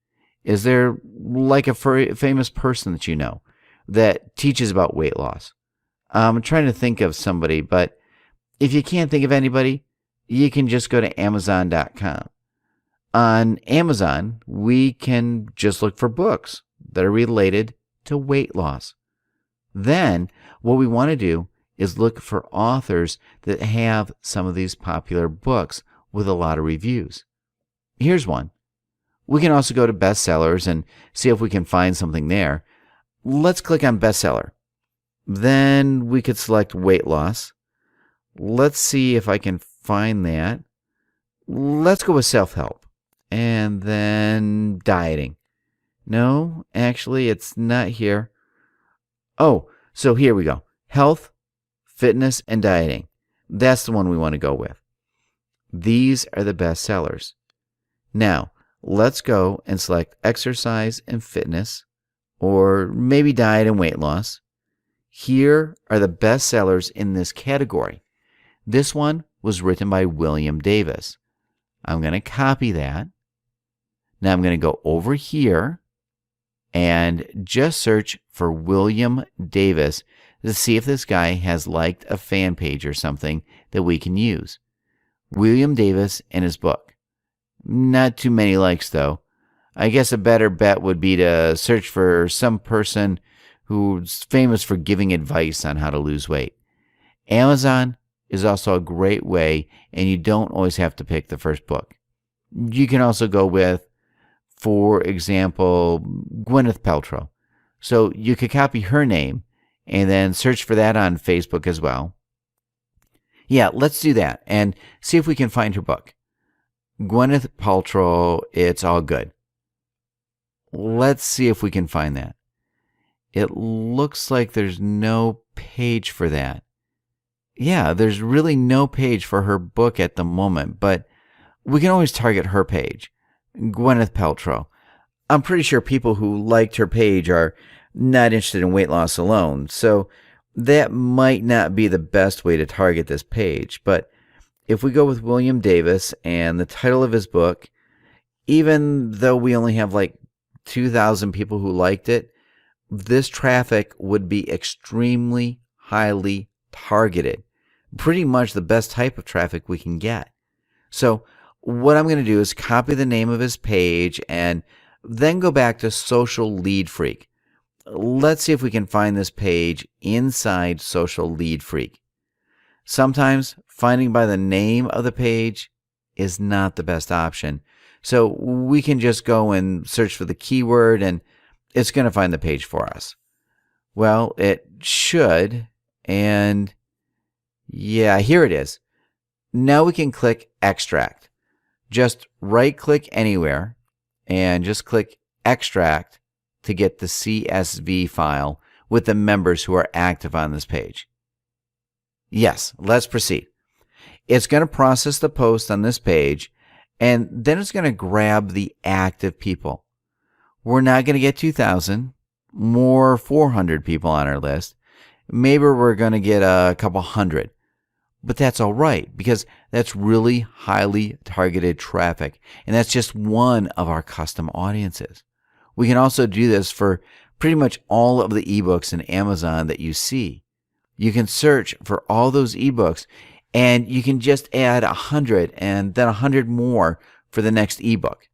Is there like a famous person that you know that teaches about weight loss? I'm trying to think of somebody, but if you can't think of anybody, you can just go to Amazon.com. On Amazon, we can just look for books that are related to weight loss. Then, what we want to do is look for authors that have some of these popular books with a lot of reviews. Here's one. We can also go to bestsellers and see if we can find something there. Let's click on bestseller. Then we could select weight loss. Let's see if I can find that. Let's go with self-help. And then dieting. No, actually, it's not here. Oh, so here we go. Health, fitness, and dieting. That's the one we want to go with. These are the best sellers. Now, let's go and select exercise and fitness, or maybe diet and weight loss. Here are the best sellers in this category. This one was written by William Davis. I'm going to copy that. Now I'm going to go over here and just search for William Davis to see if this guy has liked a fan page or something that we can use. William Davis and his book. Not too many likes though. I guess a better bet would be to search for some person who's famous for giving advice on how to lose weight. Amazon is also a great way, and you don't always have to pick the first book. You can also go with, for example, Gwyneth Paltrow. So you could copy her name and then search for that on Facebook as well. Yeah, let's do that and see if we can find her book. Gwyneth Paltrow, It's All Good. Let's see if we can find that. It looks like there's no page for that. Yeah, there's really no page for her book at the moment, but we can always target her page. Gwyneth Paltrow. I'm pretty sure people who liked her page are not interested in weight loss alone, so that might not be the best way to target this page. But if we go with William Davis and the title of his book, even though we only have like 2,000 people who liked it, this traffic would be extremely highly targeted. Pretty much the best type of traffic we can get. So what I'm going to do is copy the name of his page and then go back to Social Lead Freak. Let's see if we can find this page inside Social Lead Freak. Sometimes finding by the name of the page is not the best option. So we can just go and search for the keyword and it's going to find the page for us. Well, it should, and yeah, here it is. Now we can click Extract. Just right-click anywhere and just click Extract to get the CSV file with the members who are active on this page. Yes, let's proceed. It's going to process the post on this page, and then it's going to grab the active people. We're not going to get 2,000, more 400 people on our list. Maybe we're going to get a couple hundred. But that's all right, because that's really highly targeted traffic, and that's just one of our custom audiences. We can also do this for pretty much all of the ebooks in Amazon that you see. You can search for all those ebooks, and you can just add 100 and then 100 more for the next ebook.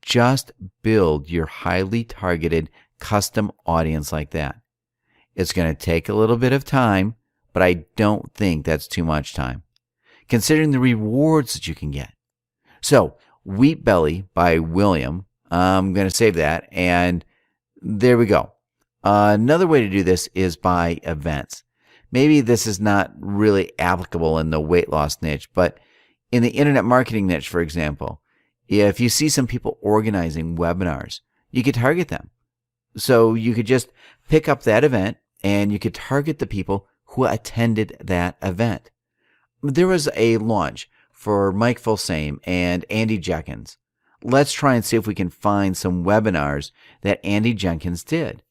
Just build your highly targeted custom audience like that. It's going to take a little bit of time, but I don't think that's too much time, considering the rewards that you can get. So, Wheat Belly by William, I'm going to save that, and there we go. Another way to do this is by events. Maybe this is not really applicable in the weight loss niche, but in the internet marketing niche, for example, if you see some people organizing webinars, you could target them. So you could just pick up that event and you could target the people who attended that event. There was a launch for Mike Fulsame and Andy Jenkins. let's try and see if we can find some webinars that Andy Jenkins did.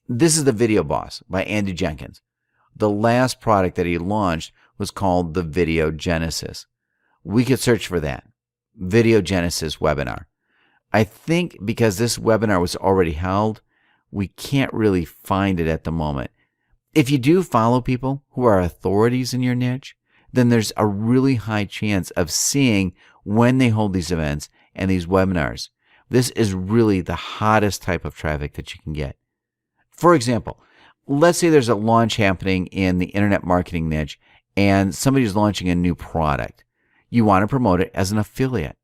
This is the Video Boss by Andy Jenkins. The last product that he launched was called the Video Genesis. We could search for that. Video Genesis webinar. I think because this webinar was already held, we can't really find it at the moment. If you do follow people who are authorities in your niche, then there's a really high chance of seeing when they hold these events and these webinars. This is really the hottest type of traffic that you can get. For example, let's say there's a launch happening in the internet marketing niche and somebody's launching a new product. You want to promote it as an affiliate.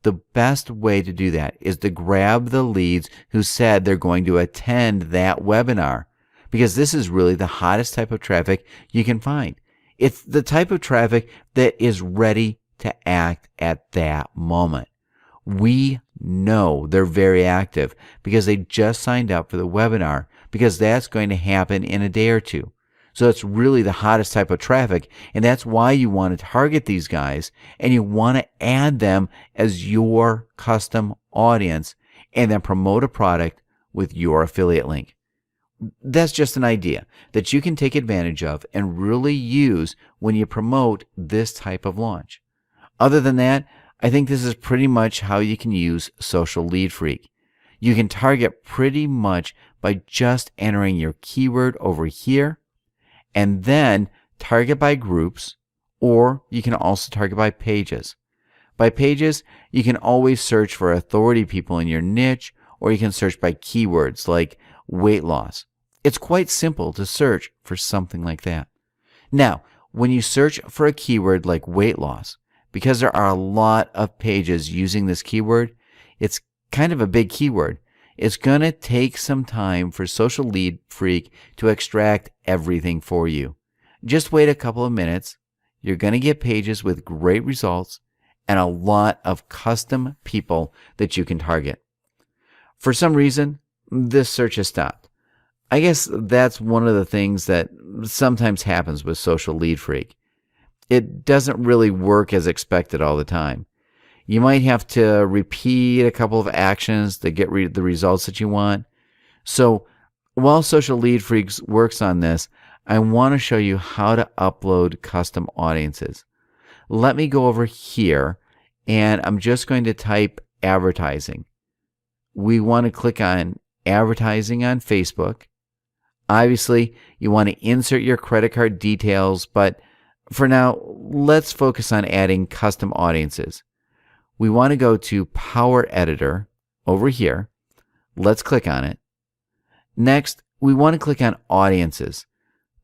The best way to do that is to grab the leads who said they're going to attend that webinar, because this is really the hottest type of traffic you can find. It's the type of traffic that is ready to act at that moment. We know they're very active because they just signed up for the webinar, because that's going to happen in a day or two. So it's really the hottest type of traffic, and that's why you want to target these guys and you want to add them as your custom audience and then promote a product with your affiliate link. That's just an idea that you can take advantage of and really use when you promote this type of launch. Other than that, I think this is pretty much how you can use Social Lead Freak. You can target pretty much by just entering your keyword over here and then target by groups, or you can also target by pages. By pages, you can always search for authority people in your niche, or you can search by keywords like weight loss. It's quite simple to search for something like that. Now, when you search for a keyword like weight loss, because there are a lot of pages using this keyword, it's kind of a big keyword. It's going to take some time for Social Lead Freak to extract everything for you. Just wait a couple of minutes. You're going to get pages with great results and a lot of custom people that you can target. For some reason, this search has stopped. I guess that's one of the things that sometimes happens with Social Lead Freak. It doesn't really work as expected all the time. You might have to repeat a couple of actions to get the results that you want. So while Social Lead Freaks works on this, I want to show you how to upload custom audiences. Let me go over here, and I'm just going to type advertising. We want to click on advertising on Facebook. Obviously, you want to insert your credit card details, but for now, let's focus on adding custom audiences. We want to go to Power Editor over here. Let's click on it. Next, we want to click on Audiences.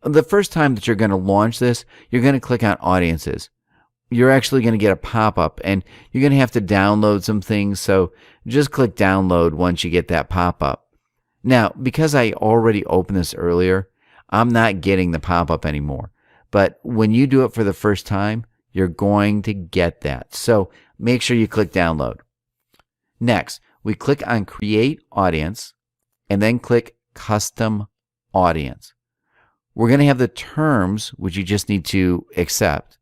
The first time that you're going to launch this, you're going to click on Audiences. You're actually going to get a pop-up, and you're going to have to download some things, so just click Download once you get that pop-up. Now, because I already opened this earlier, I'm not getting the pop-up anymore. But when you do it for the first time, you're going to get that. So make sure you click Download. Next, we click on Create Audience and then click Custom Audience. We're going to have the terms, which you just need to accept.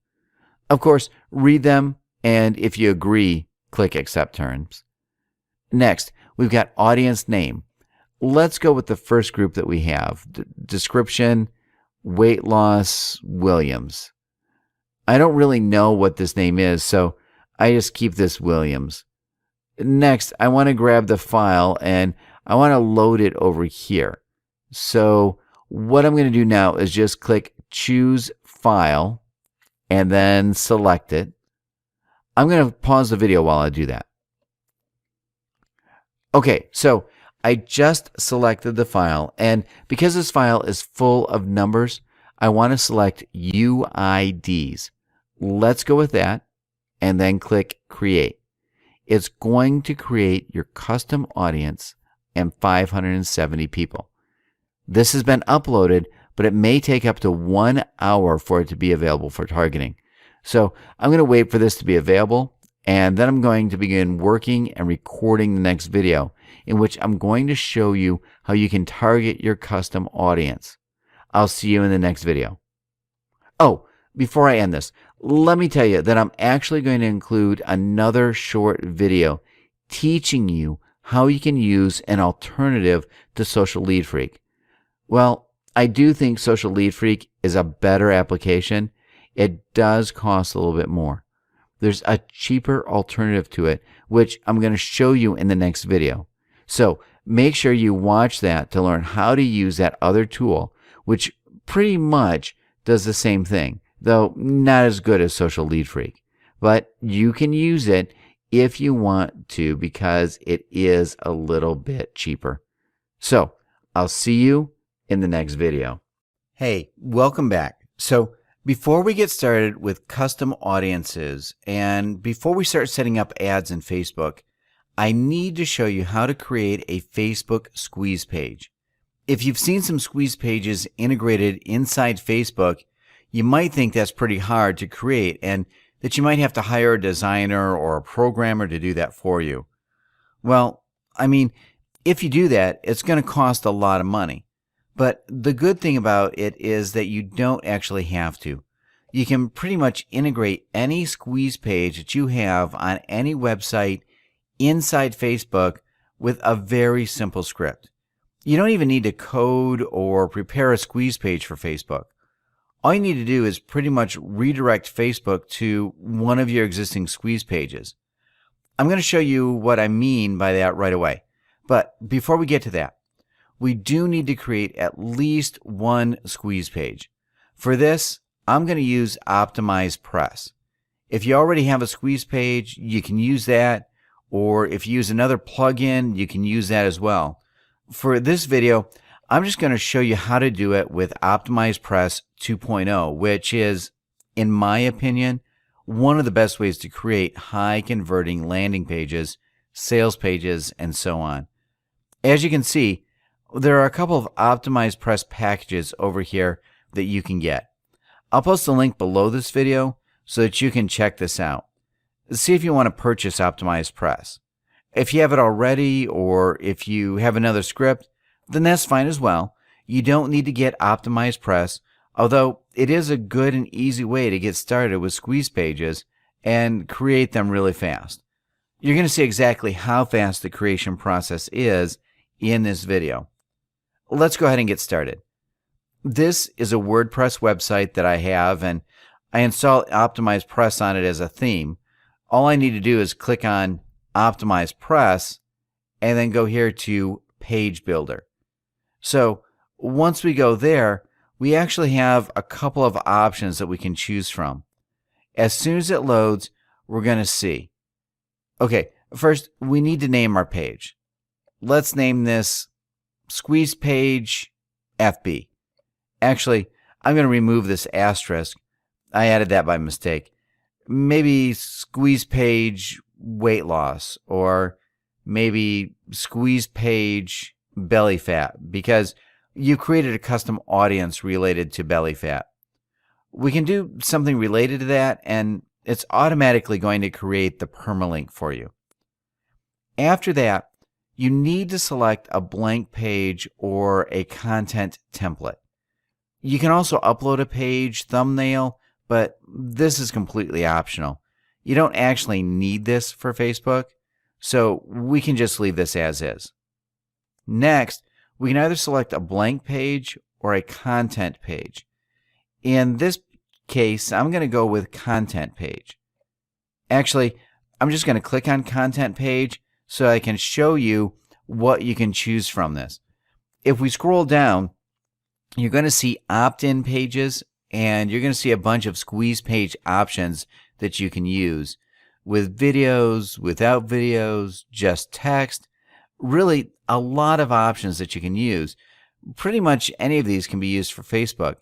Of course, read them, and if you agree, click Accept Terms. Next, we've got Audience Name. Let's go with the first group that we have. Description, Weight Loss, Williams. I don't really know what this name is, so I just keep this Williams. Next, I want to grab the file and I want to load it over here. So what I'm going to do now is just click Choose File and then select it. I'm going to pause the video while I do that. Okay, so I just selected the file, and because this file is full of numbers, I want to select UIDs. Let's go with that and then click Create. It's going to create your custom audience and 570 people. This has been uploaded, but it may take up to 1 hour for it to be available for targeting. So I'm going to wait for this to be available, and then I'm going to begin working and recording the next video in which I'm going to show you how you can target your custom audience. I'll see you in the next video. Oh, before I end this, let me tell you that I'm actually going to include another short video teaching you how you can use an alternative to Social Lead Freak. Well, I do think Social Lead Freak is a better application. It does cost a little bit more. There's a cheaper alternative to it, which I'm going to show you in the next video. So make sure you watch that to learn how to use that other tool, which pretty much does the same thing, though not as good as Social Lead Freak. But you can use it if you want to because it is a little bit cheaper. So I'll see you in the next video. Hey, welcome back. So before we get started with custom audiences and before we start setting up ads in Facebook, I need to show you how to create a Facebook squeeze page. If you've seen some squeeze pages integrated inside Facebook, you might think that's pretty hard to create and that you might have to hire a designer or a programmer to do that for you. Well, I mean, if you do that, it's going to cost a lot of money. But the good thing about it is that you don't actually have to. You can pretty much integrate any squeeze page that you have on any website inside Facebook with a very simple script. You don't even need to code or prepare a squeeze page for Facebook. All you need to do is pretty much redirect Facebook to one of your existing squeeze pages. I'm going to show you what I mean by that right away. But before we get to that, we do need to create at least one squeeze page. For this, I'm going to use Optimize Press. If you already have a squeeze page, you can use that, or if you use another plugin, you can use that as well. For this video, I'm just going to show you how to do it with Optimize Press 2.0, which is, in my opinion, one of the best ways to create high-converting landing pages, sales pages, and so on. As you can see, there are a couple of Optimize Press packages over here that you can get. I'll post a link below this video so that you can check this out. See if you want to purchase Optimize Press. If you have it already or if you have another script, then that's fine as well. You don't need to get Optimize Press, although it is a good and easy way to get started with squeeze pages and create them really fast. You're going to see exactly how fast the creation process is in this video. Let's go ahead and get started. This is a WordPress website that I have, and I install Optimize Press on it as a theme. All I need to do is click on Optimize Press and then go here to Page Builder. So once we go there, we actually have a couple of options that we can choose from. As soon as it loads, we're going to see. Okay, first we need to name our page. Let's name this Squeeze Page FB. Actually, I'm going to remove this asterisk. I added that by mistake. Maybe Squeeze Page Weight Loss, or maybe Squeeze Page Belly Fat, because you created a custom audience related to belly fat. We can do something related to that, and it's automatically going to create the permalink for you. After that, you need to select a blank page or a content template. You can also upload a page thumbnail, but this is completely optional. You don't actually need this for Facebook, so we can just leave this as is. Next, we can either select a blank page or a content page. In this case, I'm going to go with content page. Actually, I'm just going to click on content page so I can show you what you can choose from this. If we scroll down, you're going to see opt-in pages, and you're going to see a bunch of squeeze page options that you can use with videos, without videos, just text. Really, a lot of options that you can use. Pretty much any of these can be used for Facebook.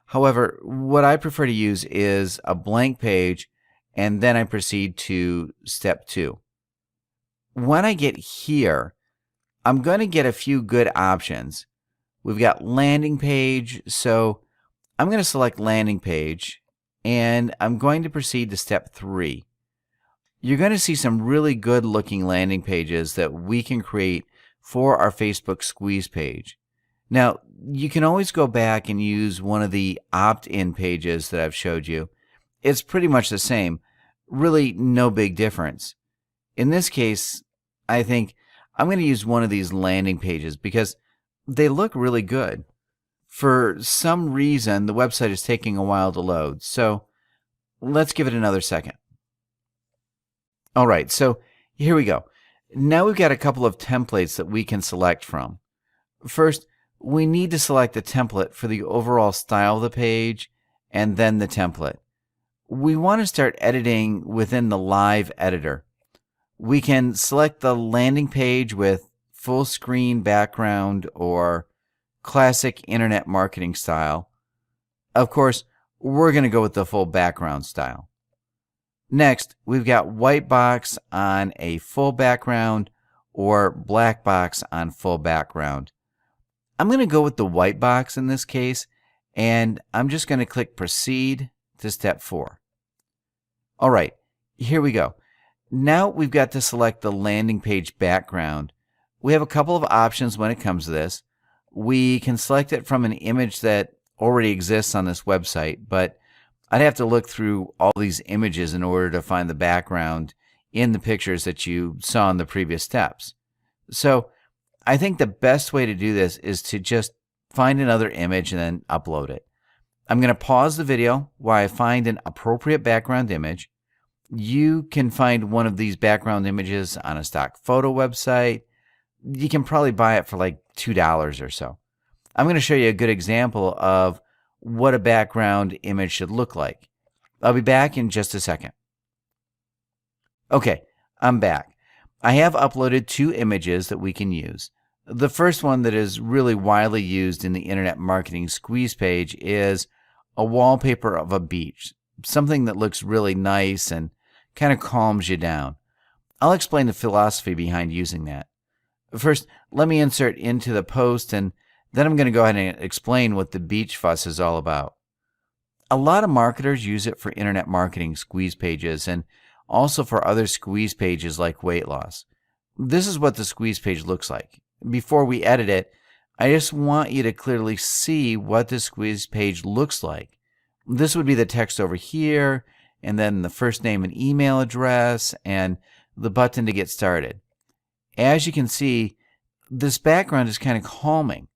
However, what I prefer to use is a blank page, and then I proceed to step 2. When I get here, I'm going to get a few good options. We've got landing page, so I'm going to select landing page, and I'm going to proceed to step 3. You're going to see some really good looking landing pages that we can create for our Facebook squeeze page. Now, you can always go back and use one of the opt-in pages that I've showed you. It's pretty much the same. Really no big difference. In this case, I think I'm going to use one of these landing pages because they look really good. For some reason, the website is taking a while to load, so let's give it another second. All right, so here we go. Now we've got a couple of templates that we can select from. First, we need to select the template for the overall style of the page and then the template. We want to start editing within the live editor. We can select the landing page with full screen background or classic internet marketing style. Of course, we're going to go with the full background style. Next, we've got white box on a full background or black box on full background. I'm going to go with the white box in this case, and I'm just going to click Proceed to step 4. All right, here we go. Now we've got to select the landing page background. We have a couple of options when it comes to this. We can select it from an image that already exists on this website, but I'd have to look through all these images in order to find the background in the pictures that you saw in the previous steps. So I think the best way to do this is to just find another image and then upload it. I'm going to pause the video while I find an appropriate background image. You can find one of these background images on a stock photo website. You can probably buy it for like $2 or so. I'm going to show you a good example of what a background image should look like. I'll be back in just a second. Okay, I'm back. I have uploaded 2 images that we can use. The first one that is really widely used in the internet marketing squeeze page is a wallpaper of a beach, something that looks really nice and kind of calms you down. I'll explain the philosophy behind using that. First, let me insert into the post, and then I'm going to go ahead and explain what the beach fuss is all about. A lot of marketers use it for internet marketing squeeze pages and also for other squeeze pages like weight loss. This is what the squeeze page looks like. Before we edit it, I just want you to clearly see what the squeeze page looks like. This would be the text over here, and then the first name and email address, and the button to get started. As you can see, this background is kind of calming.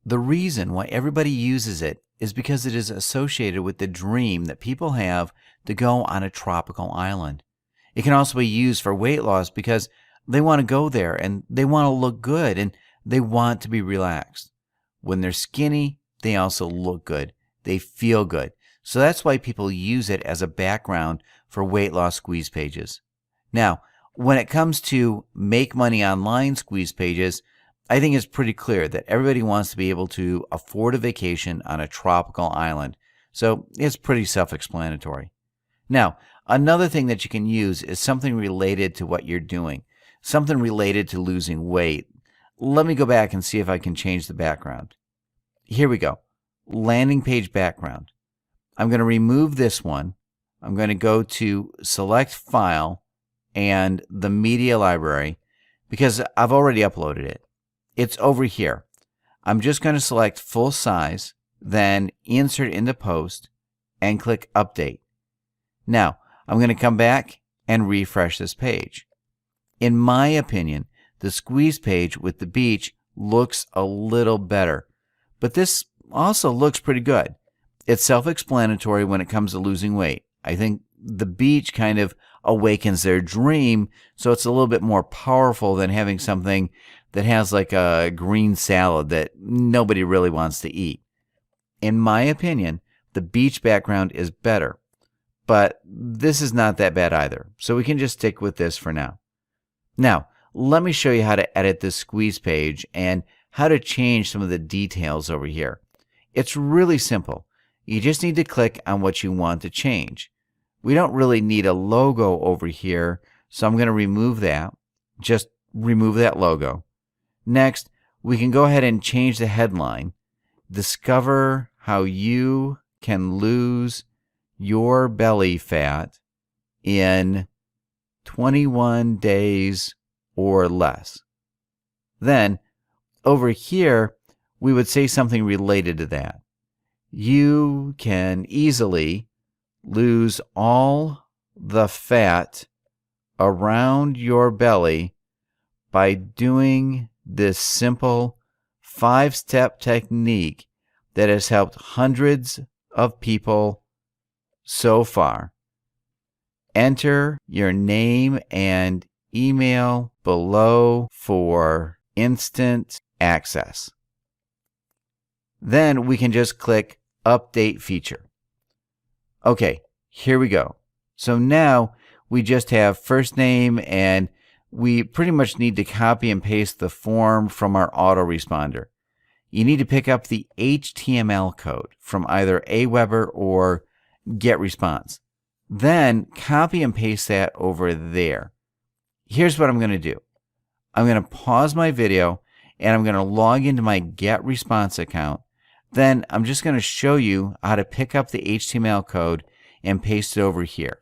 The reason why everybody uses it is because it is associated with the dream that people have to go on a tropical island. It can also be used for weight loss because they want to go there and they want to look good and they want to be relaxed. When they're skinny, they also look good. They feel good. So that's why people use it as a background for weight loss squeeze pages. Now, when it comes to make money online squeeze pages, I think it's pretty clear that everybody wants to be able to afford a vacation on a tropical island. So it's pretty self-explanatory. Now, another thing that you can use is something related to what you're doing, something related to losing weight. Let me go back and see if I can change the background. Here we go. Landing page background. I'm going to remove this one. I'm going to go to Select File and the Media Library because I've already uploaded it. It's over here. I'm just going to select full size, then insert into post and click update. Now, I'm going to come back and refresh this page. In my opinion, the squeeze page with the beach looks a little better, but this also looks pretty good. It's self-explanatory when it comes to losing weight. I think the beach kind of awakens their dream, so it's a little bit more powerful than having something that has like a green salad that nobody really wants to eat. In my opinion, the beach background is better, but this is not that bad either, so we can just stick with this for now. Now, let me show you how to edit this squeeze page and how to change some of the details over here. It's really simple. You just need to click on what you want to change. We don't really need a logo over here, so I'm going to remove that. Just remove that logo. Next, we can go ahead and change the headline. Discover how you can lose your belly fat in 21 days or less. Then, over here, we would say something related to that. You can easily lose all the fat around your belly by doing this simple 5-step technique that has helped hundreds of people so far. Enter your name and email below for instant access. Then we can just click Update Feature. Okay, here we go. So now we just have first name, and we pretty much need to copy and paste the form from our autoresponder. You need to pick up the HTML code from either Aweber or GetResponse. Then copy and paste that over there. Here's what I'm going to do. I'm going to pause my video and I'm going to log into my GetResponse account. Then I'm just going to show you how to pick up the HTML code and paste it over here.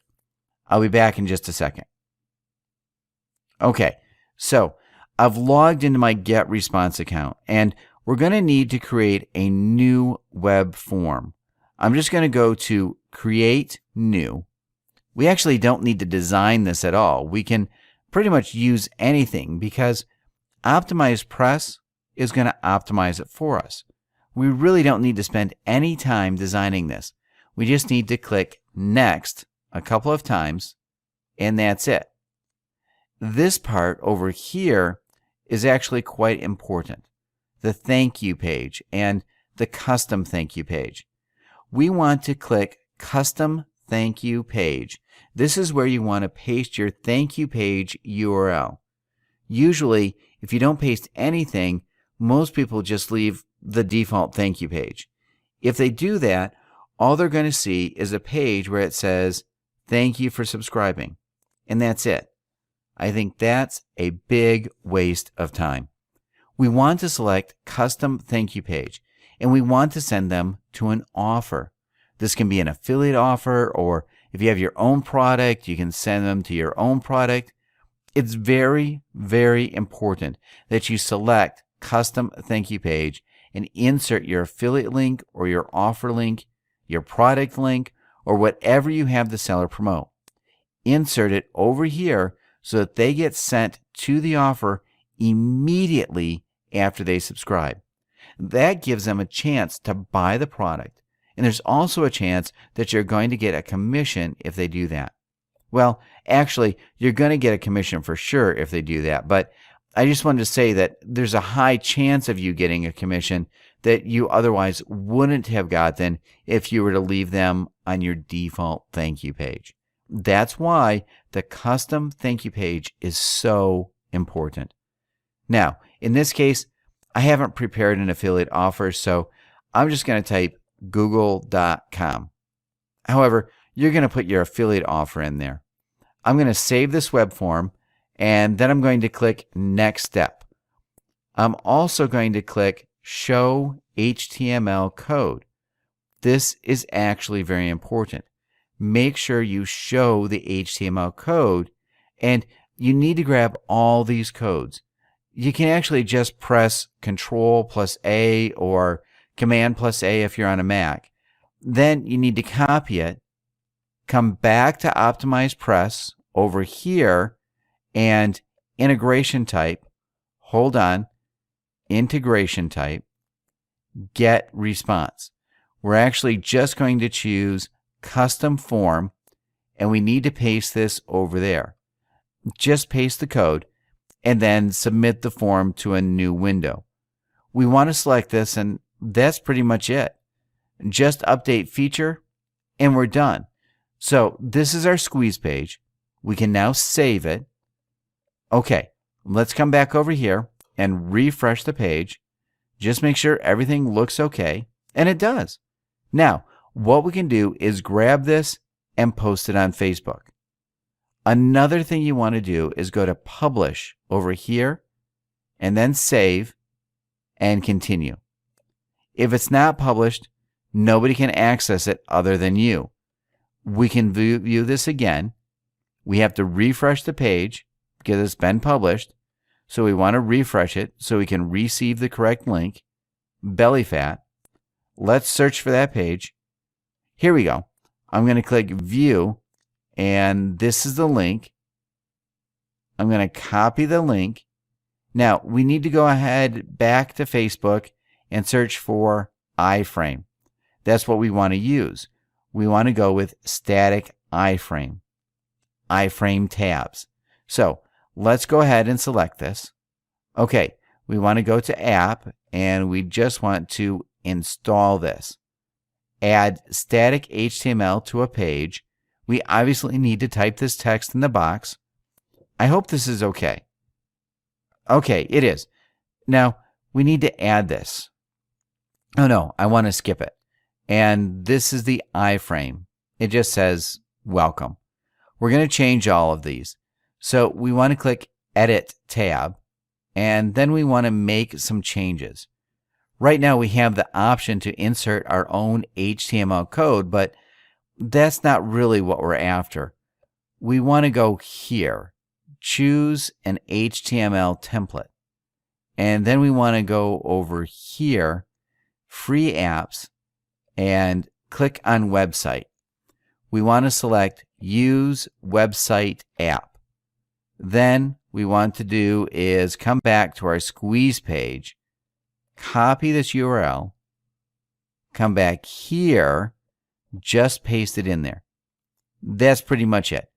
I'll be back in just a second. Okay, so I've logged into my GetResponse account, and we're going to need to create a new web form. I'm just going to go to Create New. We actually don't need to design this at all. We can pretty much use anything because Optimize Press is going to optimize it for us. We really don't need to spend any time designing this. We just need to click Next a couple of times, and that's it. This part over here is actually quite important. The thank you page and the custom thank you page. We want to click Custom Thank You Page. This is where you want to paste your thank you page URL. Usually, if you don't paste anything, most people just leave the default thank you page. If they do that, all they're going to see is a page where it says, "Thank you for subscribing." And that's it. I think that's a big waste of time. We want to select Custom Thank You Page, and we want to send them to an offer. This can be an affiliate offer, or if you have your own product, you can send them to your own product. It's very, very important that you select Custom Thank You Page and insert your affiliate link or your offer link, your product link, or whatever you have the seller promote. Insert it over here so that they get sent to the offer immediately after they subscribe. That gives them a chance to buy the product. And there's also a chance that you're going to get a commission if they do that. Well, actually, you're going to get a commission for sure if they do that. But I just wanted to say that there's a high chance of you getting a commission that you otherwise wouldn't have gotten if you were to leave them on your default thank you page. That's why the custom thank you page is so important. Now, in this case, I haven't prepared an affiliate offer, so I'm just going to type google.com. However, you're going to put your affiliate offer in there. I'm going to save this web form, and then I'm going to click Next Step. I'm also going to click Show HTML Code. This is actually very important. Make sure you show the HTML code, and you need to grab all these codes. You can actually just press Control+A or Command+A if you're on a Mac. Then you need to copy it, come back to Optimize Press over here, and integration type, hold on, integration type, get response. We're actually just going to choose custom form, and we need to paste this over there. Just paste the code and then submit the form to a new window. We want to select this, and that's pretty much it. Just update feature, and we're done. So this is our squeeze page. We can now save it. Okay, let's come back over here and refresh the page. Just make sure everything looks okay, and it does. Now, what we can do is grab this and post it on Facebook. Another thing you want to do is go to Publish over here, and then Save, and Continue. If it's not published, nobody can access it other than you. We can view this again. We have to refresh the page because it's been published. So we want to refresh it so we can receive the correct link. Belly fat. Let's search for that page. Here we go. I'm going to click View, and this is the link. I'm going to copy the link, Now, we need to go ahead back to Facebook and search for iframe. That's what we want to use. We want to go with static iframe, iframe tabs. So let's go ahead and select this. Okay, we want to go to app and we just want to install this. Add static HTML to a page. We obviously need to type this text in the box. I hope this is okay. Okay, it is. Now, we need to add this. Oh no, I want to skip it. And this is the iframe. It just says welcome. We're going to change all of these. So we want to click Edit tab, and then we want to make some changes. Right now we have the option to insert our own HTML code, but that's not really what we're after. We want to go here, choose an HTML template, and then we want to go over here, free apps, and click on website. We want to select use website app. Then we want to do is come back to our squeeze page, copy this URL, come back here, just paste it in there. That's pretty much it.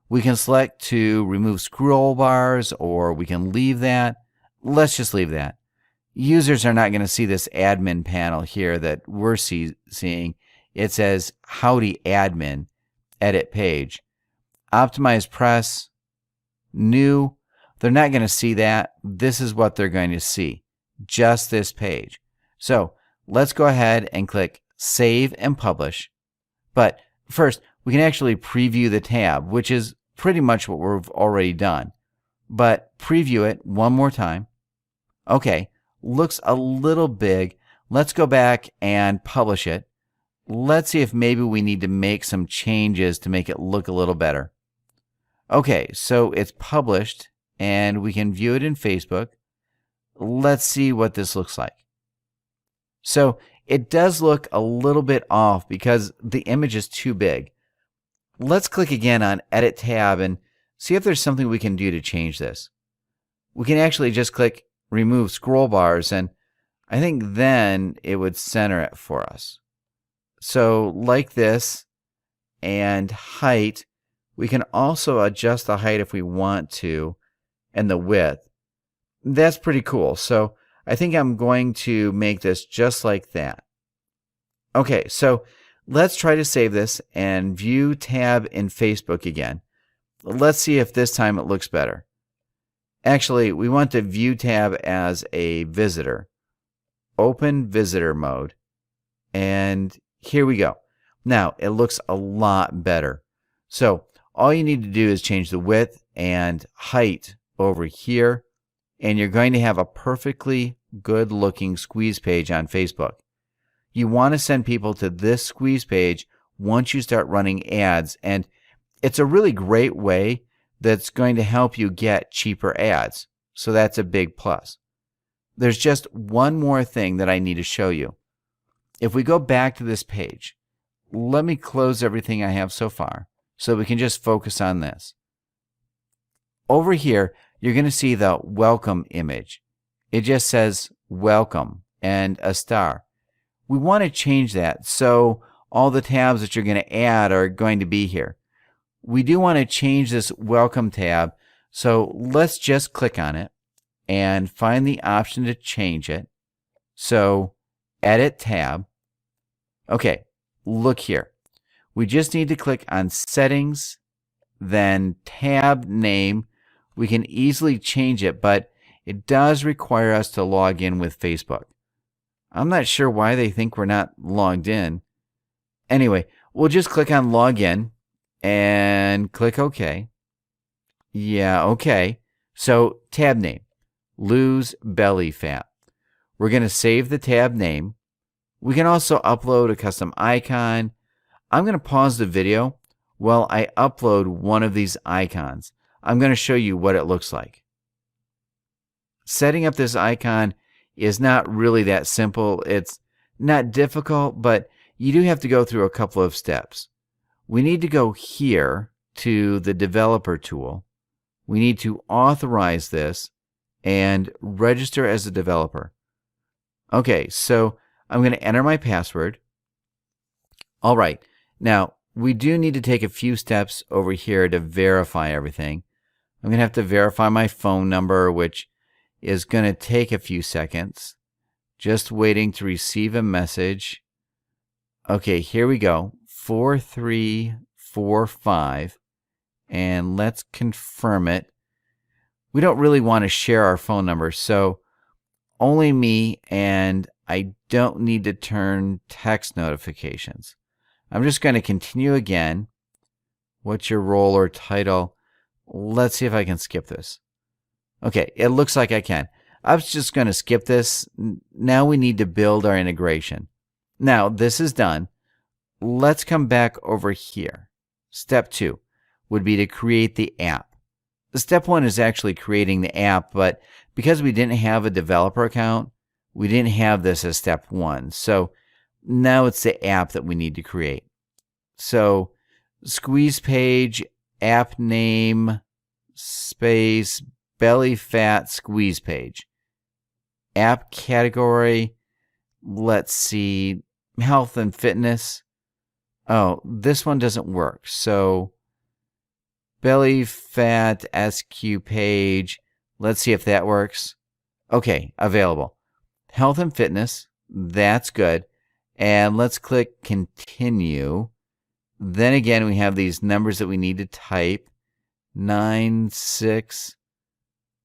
We can select to remove scroll bars, or we can leave that. Let's just leave that. Users are not going to see this admin panel here that we're seeing. It says Howdy Admin, Edit Page. Optimize Press, New. They're not going to see that. This is what they're going to see, just this page. So let's go ahead and click Save and Publish. But first, we can actually preview the tab, which is pretty much what we've already done. But preview it one more time. Okay, looks a little big. Let's go back and publish it. Let's see if maybe we need to make some changes to make it look a little better. Okay, so it's published and we can view it in Facebook. Let's see what this looks like. So it does look a little bit off because the image is too big. Let's click again on Edit tab and see if there's something we can do to change this. We can actually just click Remove Scroll Bars, and I think then it would center it for us. So like this, and height, we can also adjust the height if we want to, and the width. That's pretty cool. So I think I'm going to make this just like that. Okay, so let's try to save this and view tab in Facebook again. Let's see if this time it looks better. Actually, we want to view tab as a visitor. Open visitor mode. And here we go. Now, it looks a lot better. So all you need to do is change the width and height over here, and you're going to have a perfectly good looking squeeze page on Facebook. You want to send people to this squeeze page once you start running ads, and it's a really great way that's going to help you get cheaper ads. So that's a big plus. There's just one more thing that I need to show you. If we go back to this page, let me close everything I have so far so we can just focus on this. Over here, you're going to see the welcome image. It just says welcome and a star. We want to change that so all the tabs that you're going to add are going to be here. We do want to change this welcome tab, so let's just click on it and find the option to change it. So Edit tab. Okay, look here. We just need to click on Settings, then Tab Name. We can easily change it, but it does require us to log in with Facebook. I'm not sure why they think we're not logged in. Anyway, we'll just click on Login and click OK. Yeah, OK. So tab name, Lose Belly Fat. We're going to save the tab name. We can also upload a custom icon. I'm going to pause the video while I upload one of these icons. I'm going to show you what it looks like. Setting up this icon is not really that simple. It's not difficult, but you do have to go through a couple of steps. We need to go here to the developer tool. We need to authorize this, and register as a developer. Okay, so I'm going to enter my password. All right, now we do need to take a few steps over here to verify everything. I'm going to have to verify my phone number, which is going to take a few seconds. Just waiting to receive a message. Okay, here we go. 4345. And let's confirm it. We don't really want to share our phone number, so only me, and I don't need to turn text notifications. I'm just going to continue again. What's your role or title? Let's see if I can skip this. Okay, it looks like I can. I was just going to skip this. Now we need to build our integration. Now this is done. Let's come back over here. Step 2 would be to create the app. Step 1 is actually creating the app, but because we didn't have a developer account, we didn't have this as step 1. So now it's the app that we need to create. So squeeze page, app name, space, belly fat squeeze page. App category, let's see, health and fitness. Oh, this one doesn't work. So belly fat SQ page, let's see if that works. Okay, available. Health and fitness, that's good. And let's click continue. Then again, we have these numbers that we need to type. 96.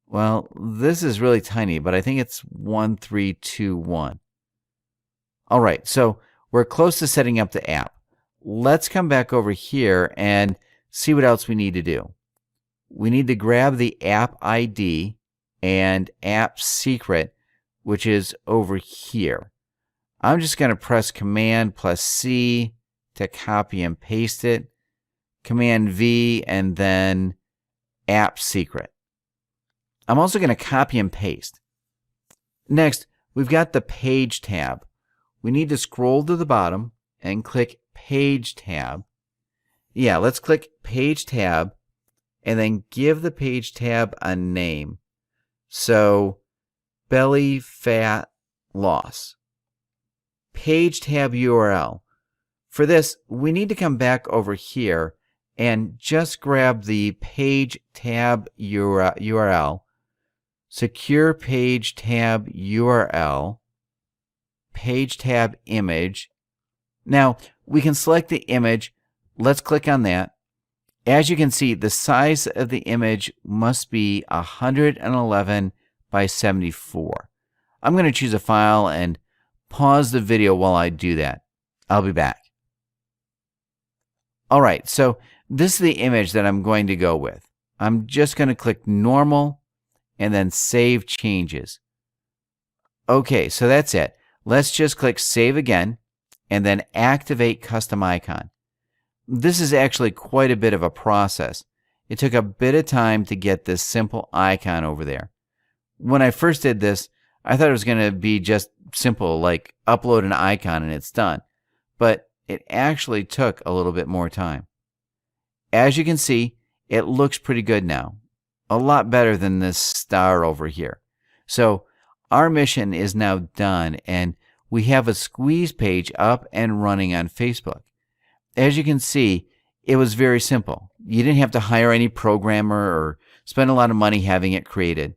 Well, this is really tiny, but I think it's 1321. All right, so we're close to setting up the app. Let's come back over here and see what else we need to do. We need to grab the app ID and app secret, which is over here. I'm just going to press Command plus C to copy and paste it. Command V and then app secret. I'm also going to copy and paste. Next, we've got the Page tab. We need to scroll to the bottom and click Page tab. Yeah, let's click Page tab and then give the Page tab a name. So, belly fat loss. Page tab URL. For this, we need to come back over here and just grab the Page tab URL. Secure Page tab URL, Page tab image. Now, we can select the image. Let's click on that. As you can see, the size of the image must be 111 by 74. I'm going to choose a file and pause the video while I do that. I'll be back. All right, so this is the image that I'm going to go with. I'm just going to click Normal and then Save Changes. Okay, so that's it. Let's just click Save again and then Activate Custom Icon. This is actually quite a bit of a process. It took a bit of time to get this simple icon over there. When I first did this, I thought it was going to be just simple, like upload an icon and it's done. But it actually took a little bit more time. As you can see, it looks pretty good now. A lot better than this star over here. So our mission is now done and we have a squeeze page up and running on Facebook. As you can see, it was very simple. You didn't have to hire any programmer or spend a lot of money having it created.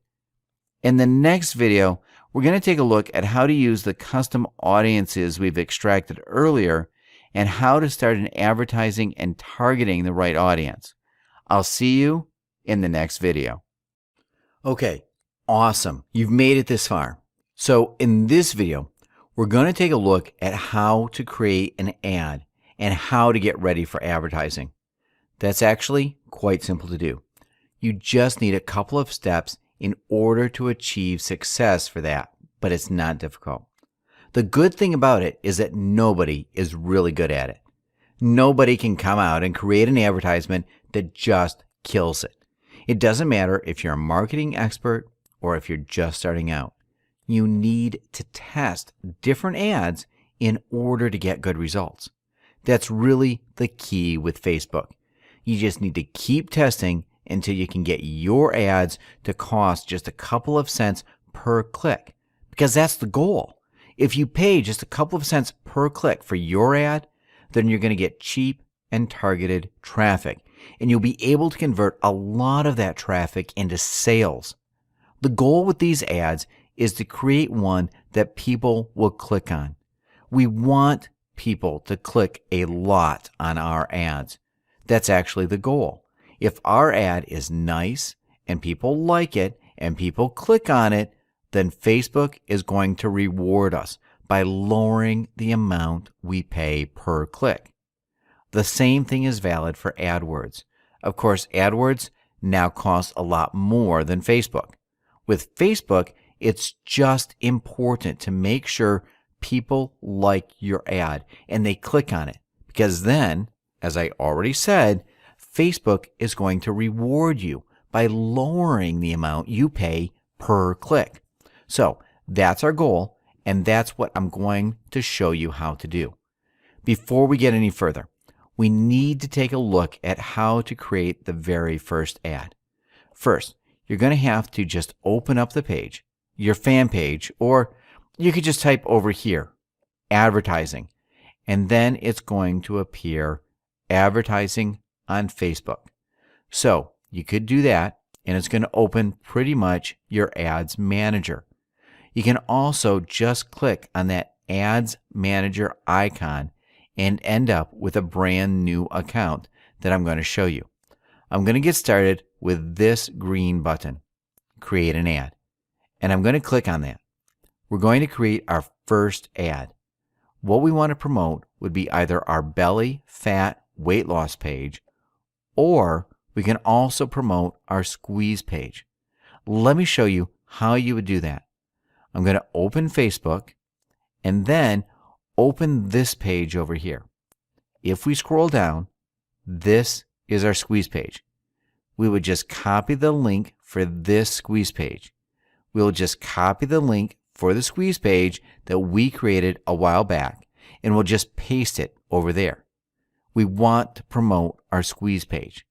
In the next video, we're going to take a look at how to use the custom audiences we've extracted earlier and how to start an advertising and targeting the right audience. I'll see you in the next video. Okay, awesome. You've made it this far. So in this video, we're going to take a look at how to create an ad and how to get ready for advertising. That's actually quite simple to do. You just need a couple of steps in order to achieve success for that, but it's not difficult. The good thing about it is that nobody is really good at it. Nobody can come out and create an advertisement that just kills it. It doesn't matter if you're a marketing expert or if you're just starting out. You need to test different ads in order to get good results. That's really the key with Facebook. You just need to keep testing until you can get your ads to cost just a couple of cents per click, because that's the goal. If you pay just a couple of cents per click for your ad, then you're going to get cheap and targeted traffic, and you'll be able to convert a lot of that traffic into sales. The goal with these ads is to create one that people will click on. We want people to click a lot on our ads. That's actually the goal. If our ad is nice and people like it and people click on it, then Facebook is going to reward us by lowering the amount we pay per click. The same thing is valid for AdWords. Of course, AdWords now costs a lot more than Facebook. With Facebook, it's just important to make sure people like your ad and they click on it, because then, as I already said, Facebook is going to reward you by lowering the amount you pay per click. So that's our goal, and that's what I'm going to show you how to do. Before we get any further, we need to take a look at how to create the very first ad. First, you're going to have to just open up the page, your fan page, or you could just type over here, advertising, and then it's going to appear advertising on Facebook. So you could do that, and it's going to open pretty much your ads manager. You can also just click on that ads manager icon and end up with a brand new account that I'm going to show you. I'm going to get started with this green button, create an ad, and I'm going to click on that. We're going to create our first ad. What we want to promote would be either our belly fat weight loss page, or we can also promote our squeeze page. Let me show you how you would do that. I'm going to open Facebook and then open this page over here. If we scroll down, this is our squeeze page. We would just copy the link for this squeeze page. We'll just copy the link for the squeeze page that we created a while back, and we'll just paste it over there. We want to promote our squeeze page.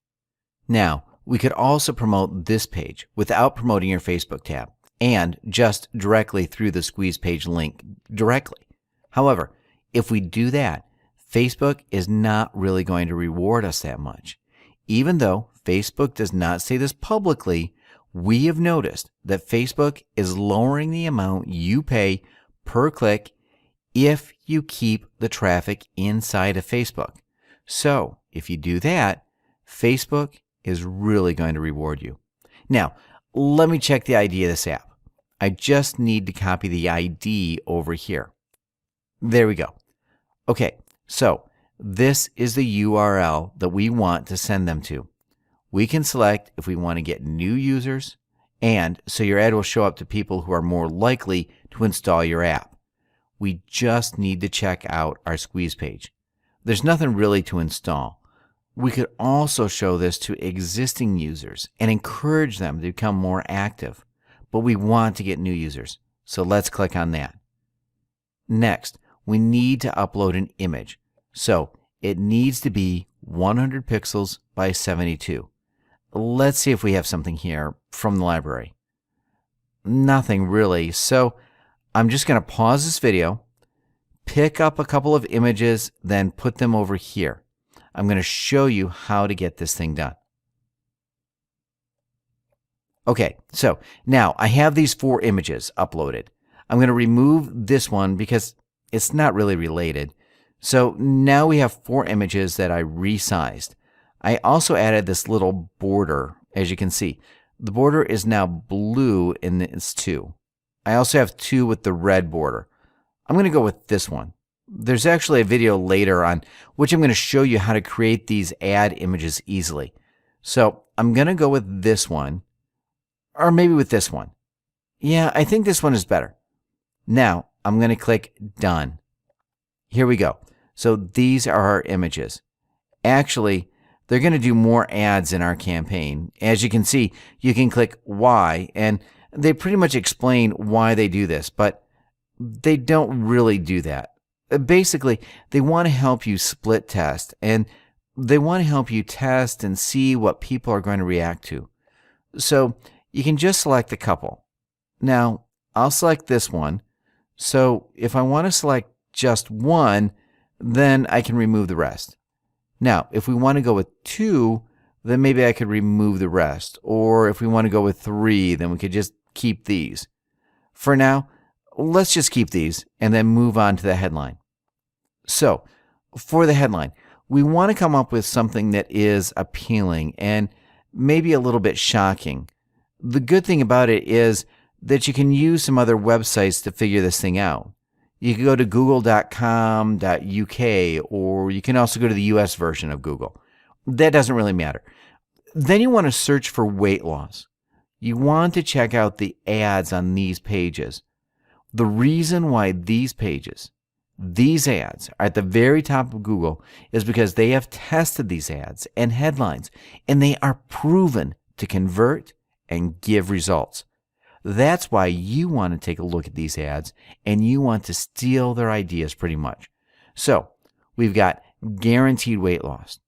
Now, we could also promote this page without promoting your Facebook tab and just directly through the squeeze page link directly. However, if we do that, Facebook is not really going to reward us that much. Even though Facebook does not say this publicly, we have noticed that Facebook is lowering the amount you pay per click if you keep the traffic inside of Facebook. So if you do that, Facebook is really going to reward you. Now, let me check the ID of this app. I just need to copy the ID over here. There we go. Okay, so this is the URL that we want to send them to. We can select if we want to get new users, and so your ad will show up to people who are more likely to install your app. We just need to check out our squeeze page. There's nothing really to install. We could also show this to existing users and encourage them to become more active, but we want to get new users, so let's click on that. Next, we need to upload an image, so it needs to be 100 pixels by 72. Let's see if we have something here from the library. Nothing really, so I'm just going to pause this video, pick up a couple of images, then put them over here. I'm going to show you how to get this thing done. Okay, so now I have these 4 images uploaded. I'm going to remove this one because it's not really related. So now we have 4 images that I resized. I also added this little border, as you can see. The border is now blue in this 2. I also have 2 with the red border. I'm going to go with this one. There's actually a video later on which I'm going to show you how to create these ad images easily. So I'm going to go with this one, or maybe with this one. Yeah, I think this one is better. Now I'm going to click Done. Here we go. So these are our images. Actually, they're going to do more ads in our campaign. As you can see, you can click Why, and they pretty much explain why they do this, but they don't really do that. Basically, they want to help you split test, and they want to help you test and see what people are going to react to. So you can just select a couple. Now, I'll select this one. So if I want to select just one, then I can remove the rest. Now, if we want to go with 2, then maybe I could remove the rest. Or if we want to go with 3, then we could just keep these. For now, let's just keep these and then move on to the headline. So, for the headline, we want to come up with something that is appealing and maybe a little bit shocking. The good thing about it is that you can use some other websites to figure this thing out. You can go to google.com.uk, or you can also go to the US version of Google. That doesn't really matter. Then you want to search for weight loss. You want to check out the ads on these pages. The reason why these pages, these ads, are at the very top of Google is because they have tested these ads and headlines, and they are proven to convert and give results. That's why you want to take a look at these ads, and you want to steal their ideas pretty much. So we've got guaranteed weight loss,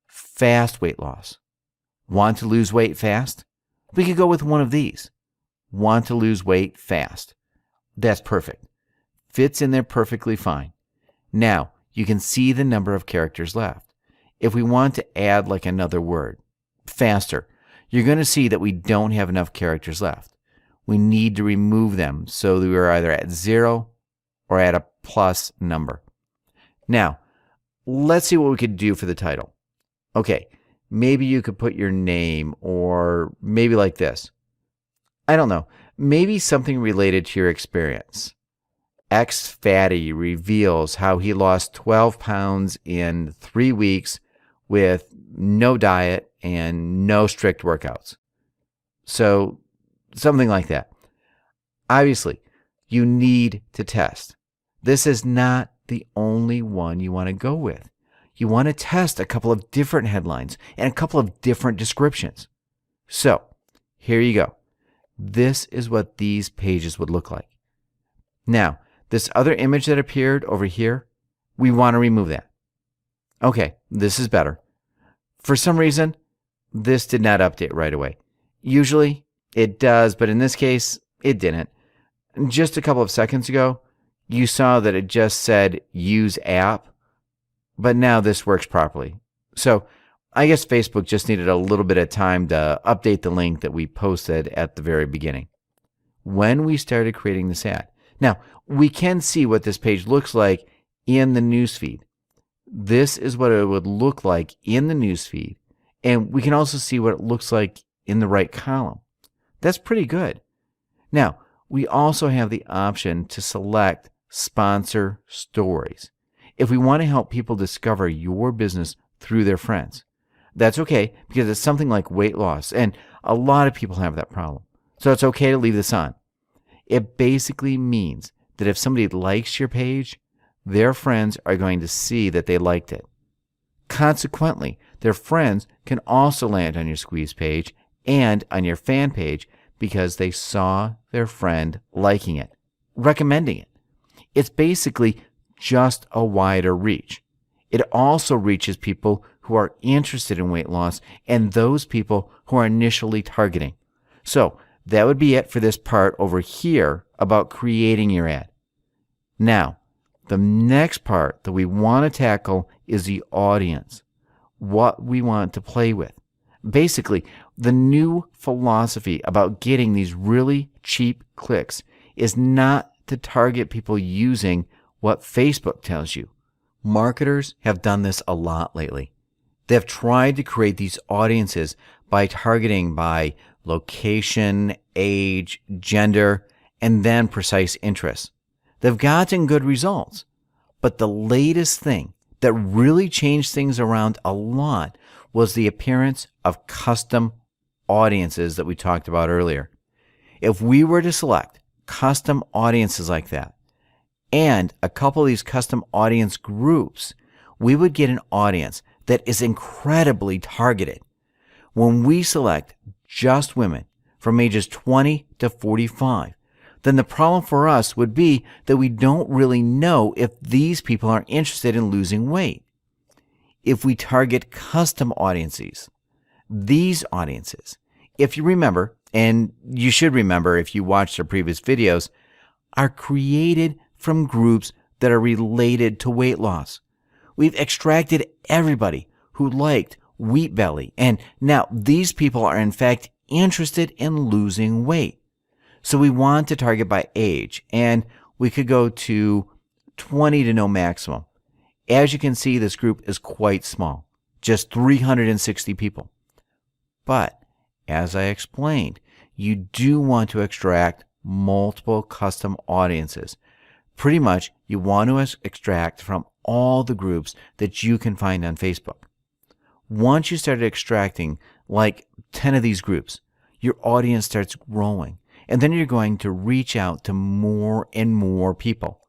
fast weight loss. Want to lose weight fast? We could go with one of these. Want to lose weight fast. That's perfect. Fits in there perfectly fine. Now, you can see the number of characters left. If we want to add like another word, faster, you're going to see that we don't have enough characters left. We need to remove them so that we're either at 0 or at a plus number. Now, let's see what we could do for the title. Okay, maybe you could put your name, or maybe like this. I don't know. Maybe something related to your experience. Ex-fatty reveals how he lost 12 pounds in 3 weeks with no diet and no strict workouts. So something like that. Obviously, you need to test. This is not the only one you want to go with. You want to test a couple of different headlines and a couple of different descriptions. So, here you go. This is what these pages would look like. Now, this other image that appeared over here, we want to remove that. Okay, this is better. For some reason, this did not update right away. Usually, it does, but in this case, it didn't. Just a couple of seconds ago, you saw that it just said use app, but now this works properly. So I guess Facebook just needed a little bit of time to update the link that we posted at the very beginning. When we started creating this ad. Now, we can see what this page looks like in the newsfeed. This is what it would look like in the newsfeed, and we can also see what it looks like in the right column. That's pretty good. Now, we also have the option to select sponsor stories if we want to help people discover your business through their friends. That's okay, because it's something like weight loss, and a lot of people have that problem. So it's okay to leave this on. It basically means that if somebody likes your page, their friends are going to see that they liked it. Consequently, their friends can also land on your squeeze page and on your fan page because they saw their friend liking it, recommending it. It's basically just a wider reach. It also reaches people who are interested in weight loss and those people who are initially targeting. So that would be it for this part over here about creating your ad. Now, the next part that we want to tackle is the audience, what we want to play with. Basically, the new philosophy about getting these really cheap clicks is not to target people using what Facebook tells you. Marketers have done this a lot lately. They've tried to create these audiences by targeting by location, age, gender, and then precise interests. They've gotten good results. But the latest thing that really changed things around a lot was the appearance of custom audiences that we talked about earlier. If we were to select custom audiences like that and a couple of these custom audience groups, we would get an audience that is incredibly targeted. When we select just women from ages 20 to 45, then the problem for us would be that we don't really know if these people are interested in losing weight. if we target custom audiences. These audiences, if you remember, and you should remember if you watched our previous videos, are created from groups that are related to weight loss. We've extracted everybody who liked Wheat Belly, and now these people are in fact interested in losing weight. So we want to target by age, and we could go to 20 to no maximum. As you can see, this group is quite small, just 360 people. But as I explained, you do want to extract multiple custom audiences. Pretty much, you want to extract from all the groups that you can find on Facebook. Once you started extracting like 10 of these groups, your audience starts growing, and then you're going to reach out to more and more people.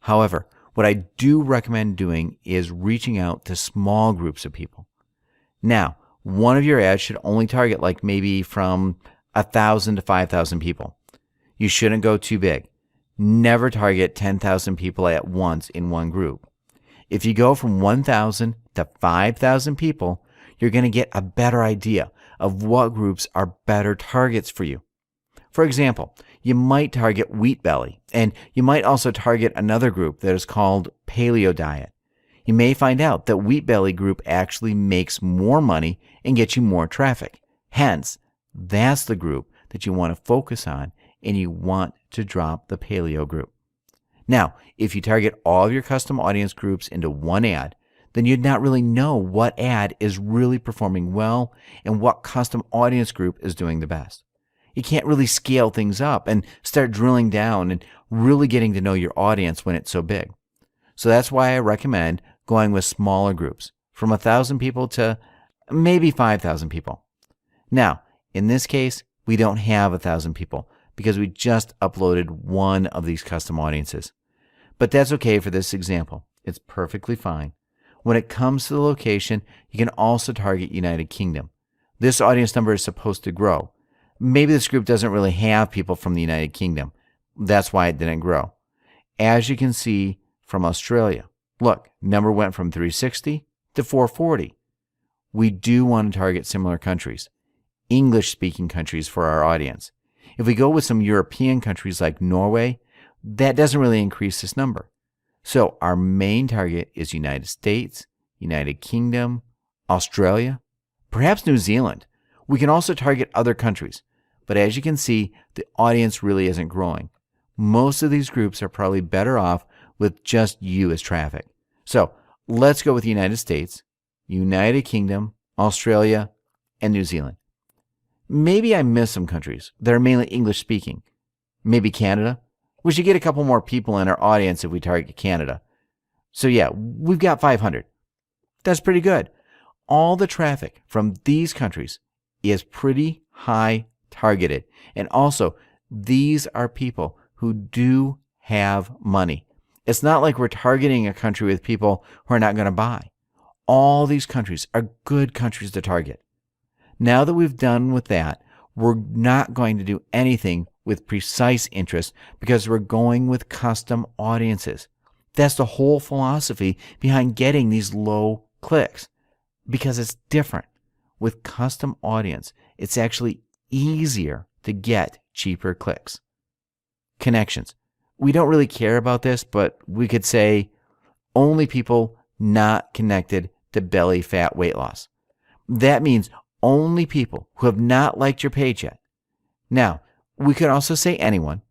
However, what I do recommend doing is reaching out to small groups of people. Now, one of your ads should only target like maybe from 1,000 to 5,000 people. You shouldn't go too big. Never target 10,000 people at once in one group. If you go from 1,000 to 5,000 people, you're going to get a better idea of what groups are better targets for you. For example, you might target Wheat Belly, and you might also target another group that is called Paleo Diet. You may find out that Wheat Belly group actually makes more money and gets you more traffic. Hence, that's the group that you want to focus on, and you want to drop the Paleo group. Now, if you target all of your custom audience groups into one ad, then you'd not really know what ad is really performing well and what custom audience group is doing the best. You can't really scale things up and start drilling down and really getting to know your audience when it's so big. So that's why I recommend going with smaller groups, from 1,000 people to maybe 5,000 people. Now, in this case, we don't have 1,000 people because we just uploaded one of these custom audiences. But that's okay for this example. It's perfectly fine. When it comes to the location, you can also target United Kingdom. This audience number is supposed to grow. Maybe this group doesn't really have people from the United Kingdom. That's why it didn't grow. As you can see from Australia, look, number went from 360 to 440. We do want to target similar countries, English-speaking countries for our audience. If we go with some European countries like Norway, that doesn't really increase this number. So our main target is United States, United Kingdom, Australia, perhaps New Zealand. We can also target other countries. But as you can see, the audience really isn't growing. Most of these groups are probably better off with just you as traffic. So let's go with the United States, United Kingdom, Australia, and New Zealand. Maybe I missed some countries that are mainly English speaking. Maybe Canada. We should get a couple more people in our audience if we target Canada. So yeah, we've got 500. That's pretty good. All the traffic from these countries is pretty high targeted. And also, these are people who do have money. It's not like we're targeting a country with people who are not going to buy. All these countries are good countries to target. Now that we've done with that, we're not going to do anything with precise interest because we're going with custom audiences. That's the whole philosophy behind getting these low clicks, because it's different. With custom audience, it's actually easier to get cheaper clicks. Connections. We don't really care about this, but we could say only people not connected to belly fat weight loss. That means only people who have not liked your page yet. Now, we could also say anyone.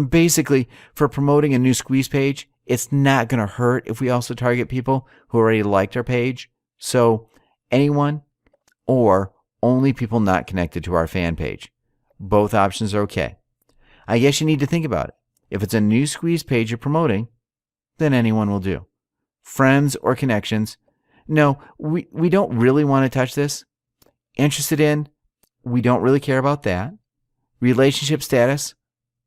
Basically, for promoting a new squeeze page, it's not going to hurt if we also target people who already liked our page. So, anyone or only people not connected to our fan page. Both options are okay. I guess you need to think about it. If it's a new squeeze page you're promoting, then anyone will do. Friends or connections, no, we don't really want to touch this. Interested in, we don't really care about that. Relationship status,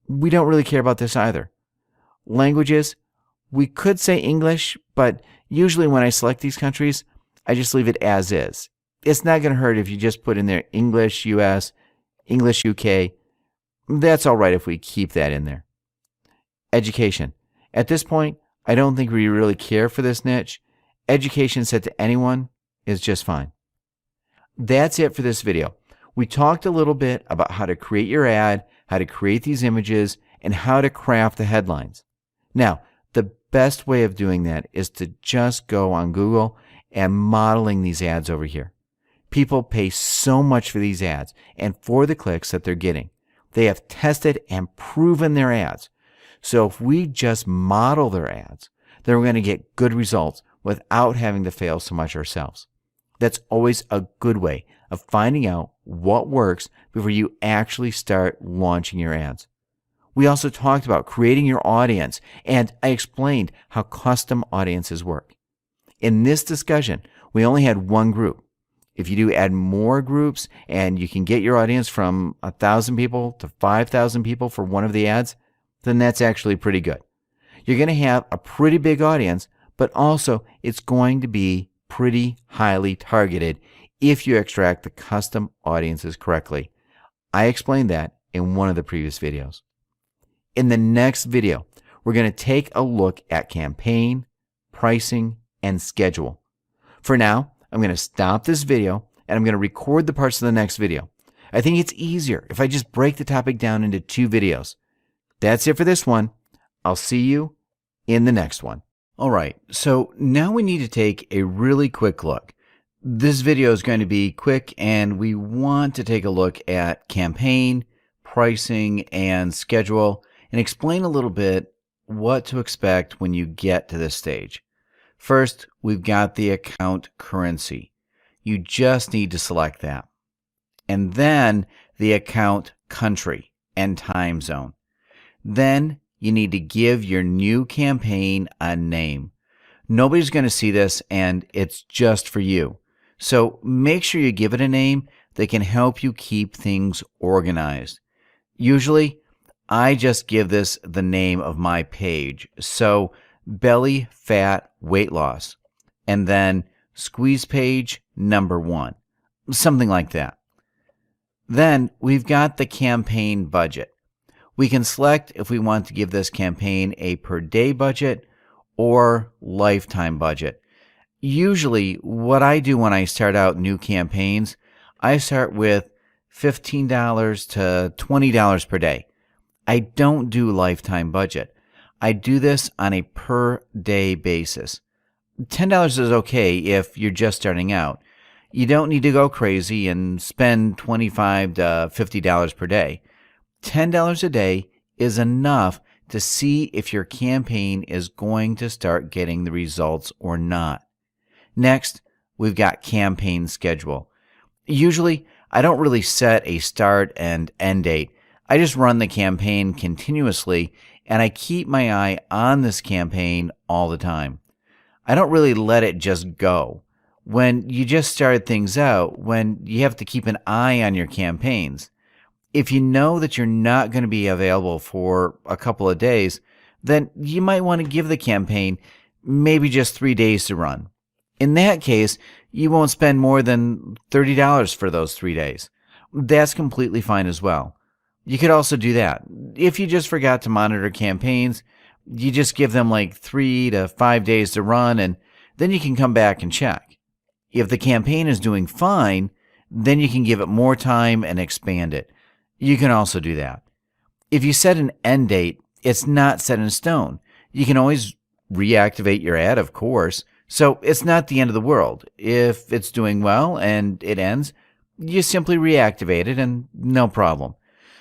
we don't really care about this either. Languages, we could say English, but usually when I select these countries, I just leave it as is. It's not going to hurt if you just put in there English US, English UK. That's all right if we keep that in there. Education. At this point, I don't think we really care for this niche. education set to anyone is just fine. That's it for this video. We talked a little bit about how to create your ad, how to create these images, and how to craft the headlines. Now, the best way of doing that is to just go on Google and modeling these ads over here. People pay so much for these ads and for the clicks that they're getting. They have tested and proven their ads. So if we just model their ads, then we're going to get good results without having to fail so much ourselves. That's always a good way of finding out what works before you actually start launching your ads. We also talked about creating your audience, and I explained how custom audiences work. In this discussion, we only had one group. If you do add more groups and you can get your audience from 1,000 people to 5,000 people for one of the ads, then that's actually pretty good. You're going to have a pretty big audience, but also it's going to be pretty highly targeted if you extract the custom audiences correctly. I explained that in one of the previous videos. In the next video, we're going to take a look at campaign, pricing, and schedule. For now, I'm going to stop this video and I'm going to record the parts of the next video. I think it's easier if I just break the topic down into 2 videos. That's it for this one. I'll see you in the next one. All right, so now we need to take a really quick look. This video is going to be quick, and we want to take a look at campaign, pricing, and schedule, and explain a little bit what to expect when you get to this stage. First, we've got the account currency. You just need to select that. And then the account country and time zone. Then you need to give your new campaign a name. Nobody's going to see this, and it's just for you. So make sure you give it a name that can help you keep things organized. Usually, I just give this the name of my page. So belly fat weight loss, and then squeeze page number 1, something like that. Then we've got the campaign budget. We can select if we want to give this campaign a per day budget or lifetime budget. Usually what I do when I start out new campaigns, I start with $15 to $20 per day. I don't do lifetime budget. I do this on a per day basis. $10 is okay if you're just starting out. You don't need to go crazy and spend $25 to $50 per day. $10 a day is enough to see if your campaign is going to start getting the results or not. Next, we've got campaign schedule. Usually, I don't really set a start and end date. I just run the campaign continuously, and I keep my eye on this campaign all the time. I don't really let it just go. When you just start things out, when you have to keep an eye on your campaigns, if you know that you're not going to be available for a couple of days, then you might want to give the campaign maybe just 3 days to run. In that case, you won't spend more than $30 for those 3 days. That's completely fine as well. You could also do that. If you just forgot to monitor campaigns, you just give them like 3 to 5 days to run, and then you can come back and check. If the campaign is doing fine, then you can give it more time and expand it. You can also do that. If you set an end date, it's not set in stone. You can always reactivate your ad, of course, so it's not the end of the world. If it's doing well and it ends, you simply reactivate it and no problem.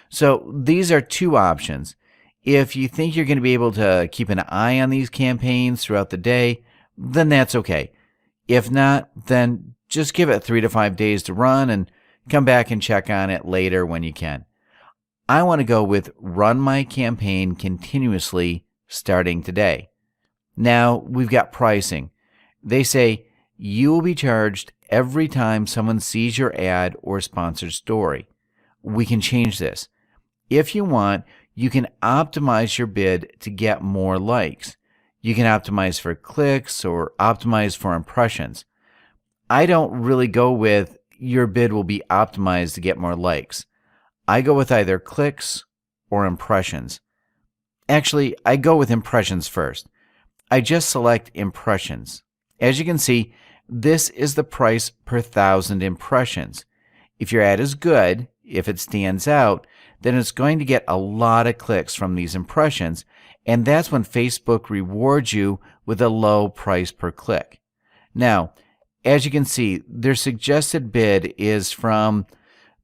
So these are 2 options. If you think you're going to be able to keep an eye on these campaigns throughout the day, then that's okay. If not, then just give it 3 to 5 days to run and come back and check on it later when you can. I want to go with run my campaign continuously starting today. Now we've got pricing. They say you will be charged every time someone sees your ad or sponsored story. We can change this. If you want, you can optimize your bid to get more likes. You can optimize for clicks or optimize for impressions. I don't really go with your bid will be optimized to get more likes. I go with either clicks or impressions. Actually, I go with impressions first. I just select impressions, As you can see, this is the price per 1,000 impressions. If your ad is good, if it stands out, then it's going to get a lot of clicks from these impressions, and that's when Facebook rewards you with a low price per click. Now, as you can see, their suggested bid is from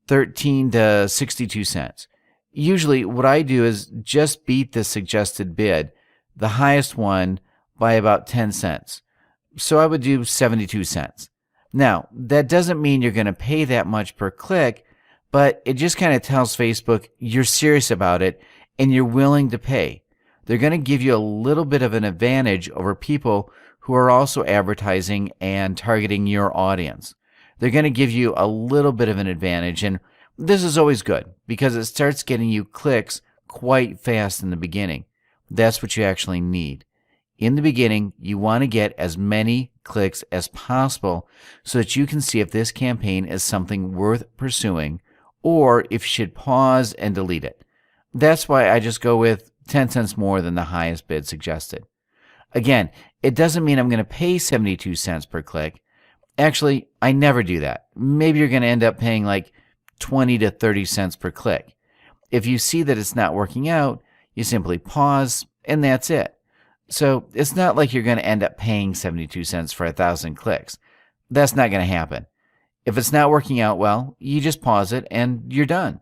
13 to 62 cents. Usually what I do is just beat the suggested bid, the highest one, by about 10 cents. So I would do 72 cents. Now, that doesn't mean you're going to pay that much per click, but it just kind of tells Facebook you're serious about it and you're willing to pay. They're going to give you a little bit of an advantage over people who are also advertising and targeting your audience. They're going to give you a little bit of an advantage, and this is always good because it starts getting you clicks quite fast in the beginning. That's what you actually need. In the beginning, you want to get as many clicks as possible so that you can see if this campaign is something worth pursuing or if you should pause and delete it. That's why I just go with 10 cents more than the highest bid suggested. Again, it doesn't mean I'm going to pay 72 cents per click. Actually, I never do that. Maybe you're going to end up paying like 20 to 30 cents per click. If you see that it's not working out, you simply pause and that's it. So it's not like you're going to end up paying 72 cents for 1,000 clicks. That's not going to happen. If it's not working out well, you just pause it and you're done.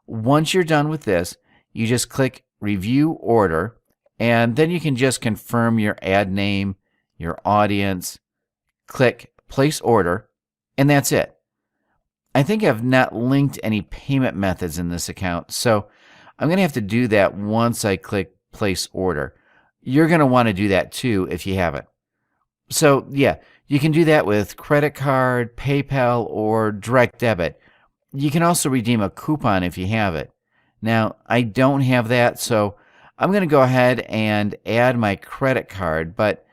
Once you're done with this, you just click Review Order, and then you can just confirm your ad name, your audience, click Place Order, and that's it. I think I've not linked any payment methods in this account, so I'm going to have to do that once I click Place Order. You're going to want to do that too if you haven't. So yeah, you can do that with credit card, PayPal, or direct debit. You can also redeem a coupon if you have it. Now, I don't have that, so I'm going to go ahead and add my credit card, but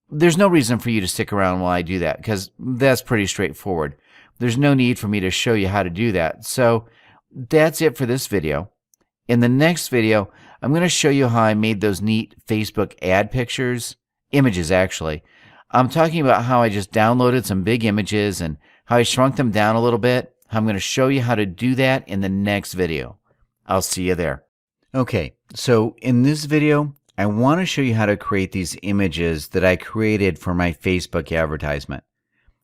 there's no reason for you to stick around while I do that because that's pretty straightforward. There's no need for me to show you how to do that. So that's it for this video. In the next video, I'm going to show you how I made those neat Facebook ad pictures, images actually. I'm talking about how I just downloaded some big images and how I shrunk them down a little bit. I'm going to show you how to do that in the next video. I'll see you there. Okay, so in this video, I want to show you how to create these images that I created for my Facebook advertisement.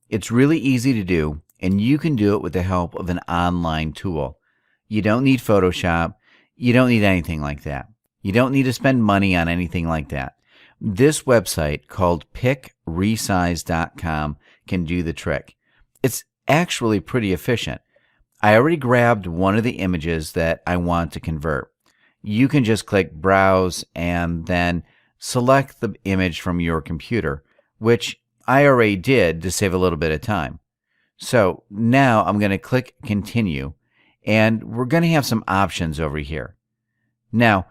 It's really easy to do, and you can do it with the help of an online tool. You don't need Photoshop. You don't need anything like that. You don't need to spend money on anything like that. This website called pickresize.com can do the trick. It's actually pretty efficient. I already grabbed one of the images that I want to convert. You can just click Browse and then select the image from your computer, which I already did to save a little bit of time. So now I'm going to click Continue, and we're going to have some options over here. Now,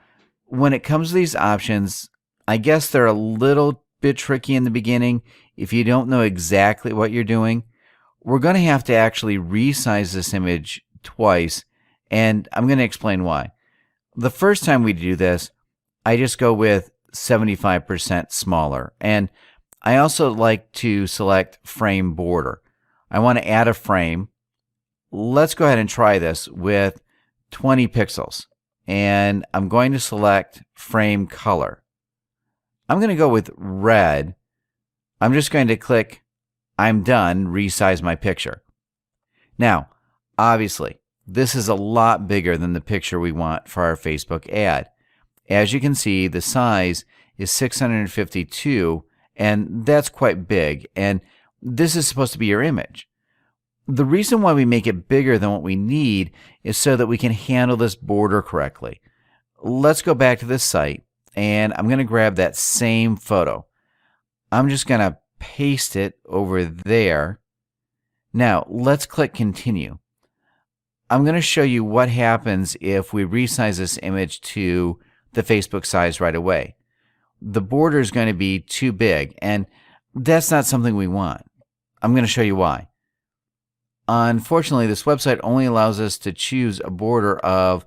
when it comes to these options, I guess they're a little bit tricky in the beginning if you don't know exactly what you're doing. We're going to have to actually resize this image twice, and I'm going to explain why. The first time we do this, I just go with 75% smaller, and I also like to select frame border. I want to add a frame. Let's go ahead and try this with 20 pixels, and I'm going to select frame color. I'm going to go with red. I'm just going to click I'm done, resize my picture. Now, obviously, this is a lot bigger than the picture we want for our Facebook ad. As you can see, the size is 652, and that's quite big, and this is supposed to be your image. The reason why we make it bigger than what we need is so that we can handle this border correctly. Let's go back to this site, and I'm going to grab that same photo. I'm just going to paste it over there. Now, let's click Continue. I'm going to show you what happens if we resize this image to the Facebook size right away. The border is going to be too big, and that's not something we want. I'm going to show you why. Unfortunately, this website only allows us to choose a border of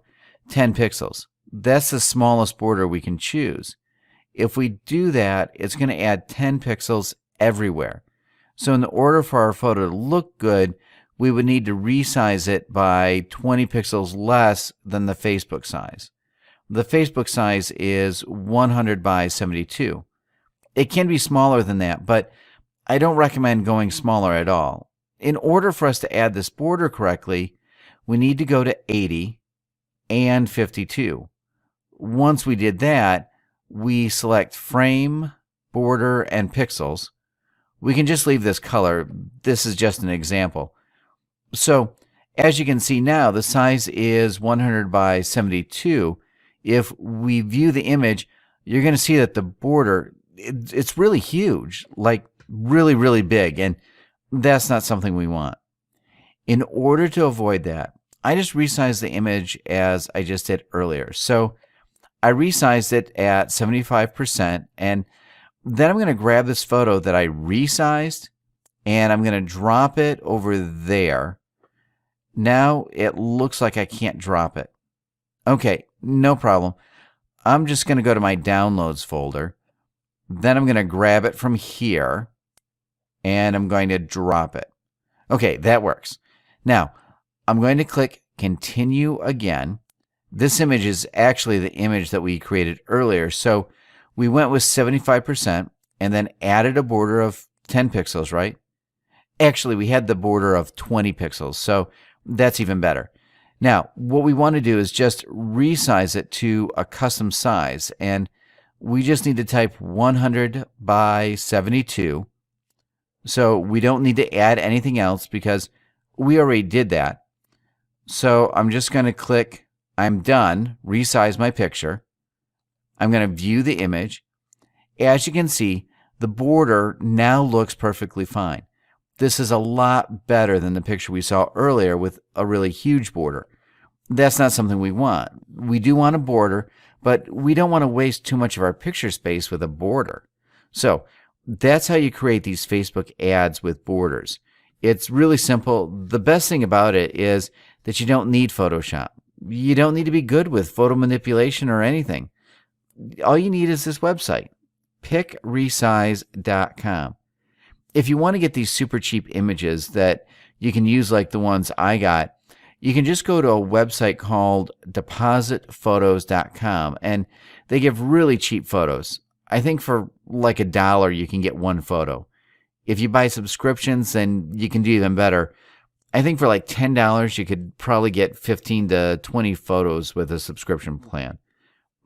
10 pixels. That's the smallest border we can choose. If we do that, it's going to add 10 pixels everywhere. So in order for our photo to look good, we would need to resize it by 20 pixels less than the Facebook size. The Facebook size is 100 by 72. It can be smaller than that, but I don't recommend going smaller at all. In order for us to add this border correctly, we need to go to 80 and 52. Once we did that, we select frame, border, and pixels. We can just leave this color. This is just an example. So as you can see now, the size is 100 by 72. If we view the image, you're going to see that the border, it's really huge, like really, really big, and that's not something we want. In order to avoid that, I just resized the image as I just did earlier. So I resized it at 75%, and then I'm going to grab this photo that I resized, and I'm going to drop it over there. Now it looks like I can't drop it. Okay, no problem. I'm just going to go to my downloads folder. Then I'm going to grab it from here, and I'm going to drop it. Okay, that works. Now, I'm going to click Continue again. This image is actually the image that we created earlier. So we went with 75% and then added a border of 10 pixels, right? Actually, we had the border of 20 pixels, so that's even better. Now, what we want to do is just resize it to a custom size, and we just need to type 100 by 72. So we don't need to add anything else because we already did that. So I'm just going to click I'm done, resize my picture. I'm going to view the image. As you can see, the border now looks perfectly fine. This is a lot better than the picture we saw earlier with a really huge border. That's not something we want. We do want a border, but we don't want to waste too much of our picture space with a border. So that's how you create these Facebook ads with borders. It's really simple. The best thing about it is that you don't need Photoshop. You don't need to be good with photo manipulation or anything. All you need is this website, picresize.com. If you want to get these super cheap images that you can use like the ones I got, you can just go to a website called depositphotos.com, and they give really cheap photos. I think for like $1 you can get one photo. If you buy subscriptions, then you can do even better. I think for like $10 you could probably get 15 to 20 photos with a subscription plan.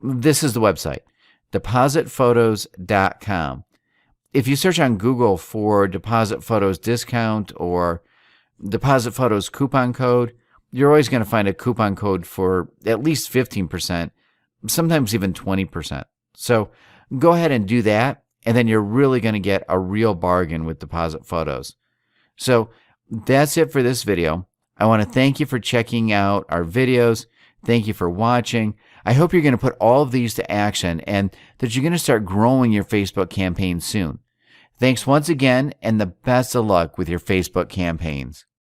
This is the website, depositphotos.com. If you search on Google for Deposit Photos discount or Deposit Photos coupon code, you're always going to find a coupon code for at least 15%, sometimes even 20%. So go ahead and do that, and then you're really going to get a real bargain with Deposit Photos. So that's it for this video. I want to thank you for checking out our videos. Thank you for watching. I hope you're going to put all of these to action and that you're going to start growing your Facebook campaign soon. Thanks once again, and the best of luck with your Facebook campaigns.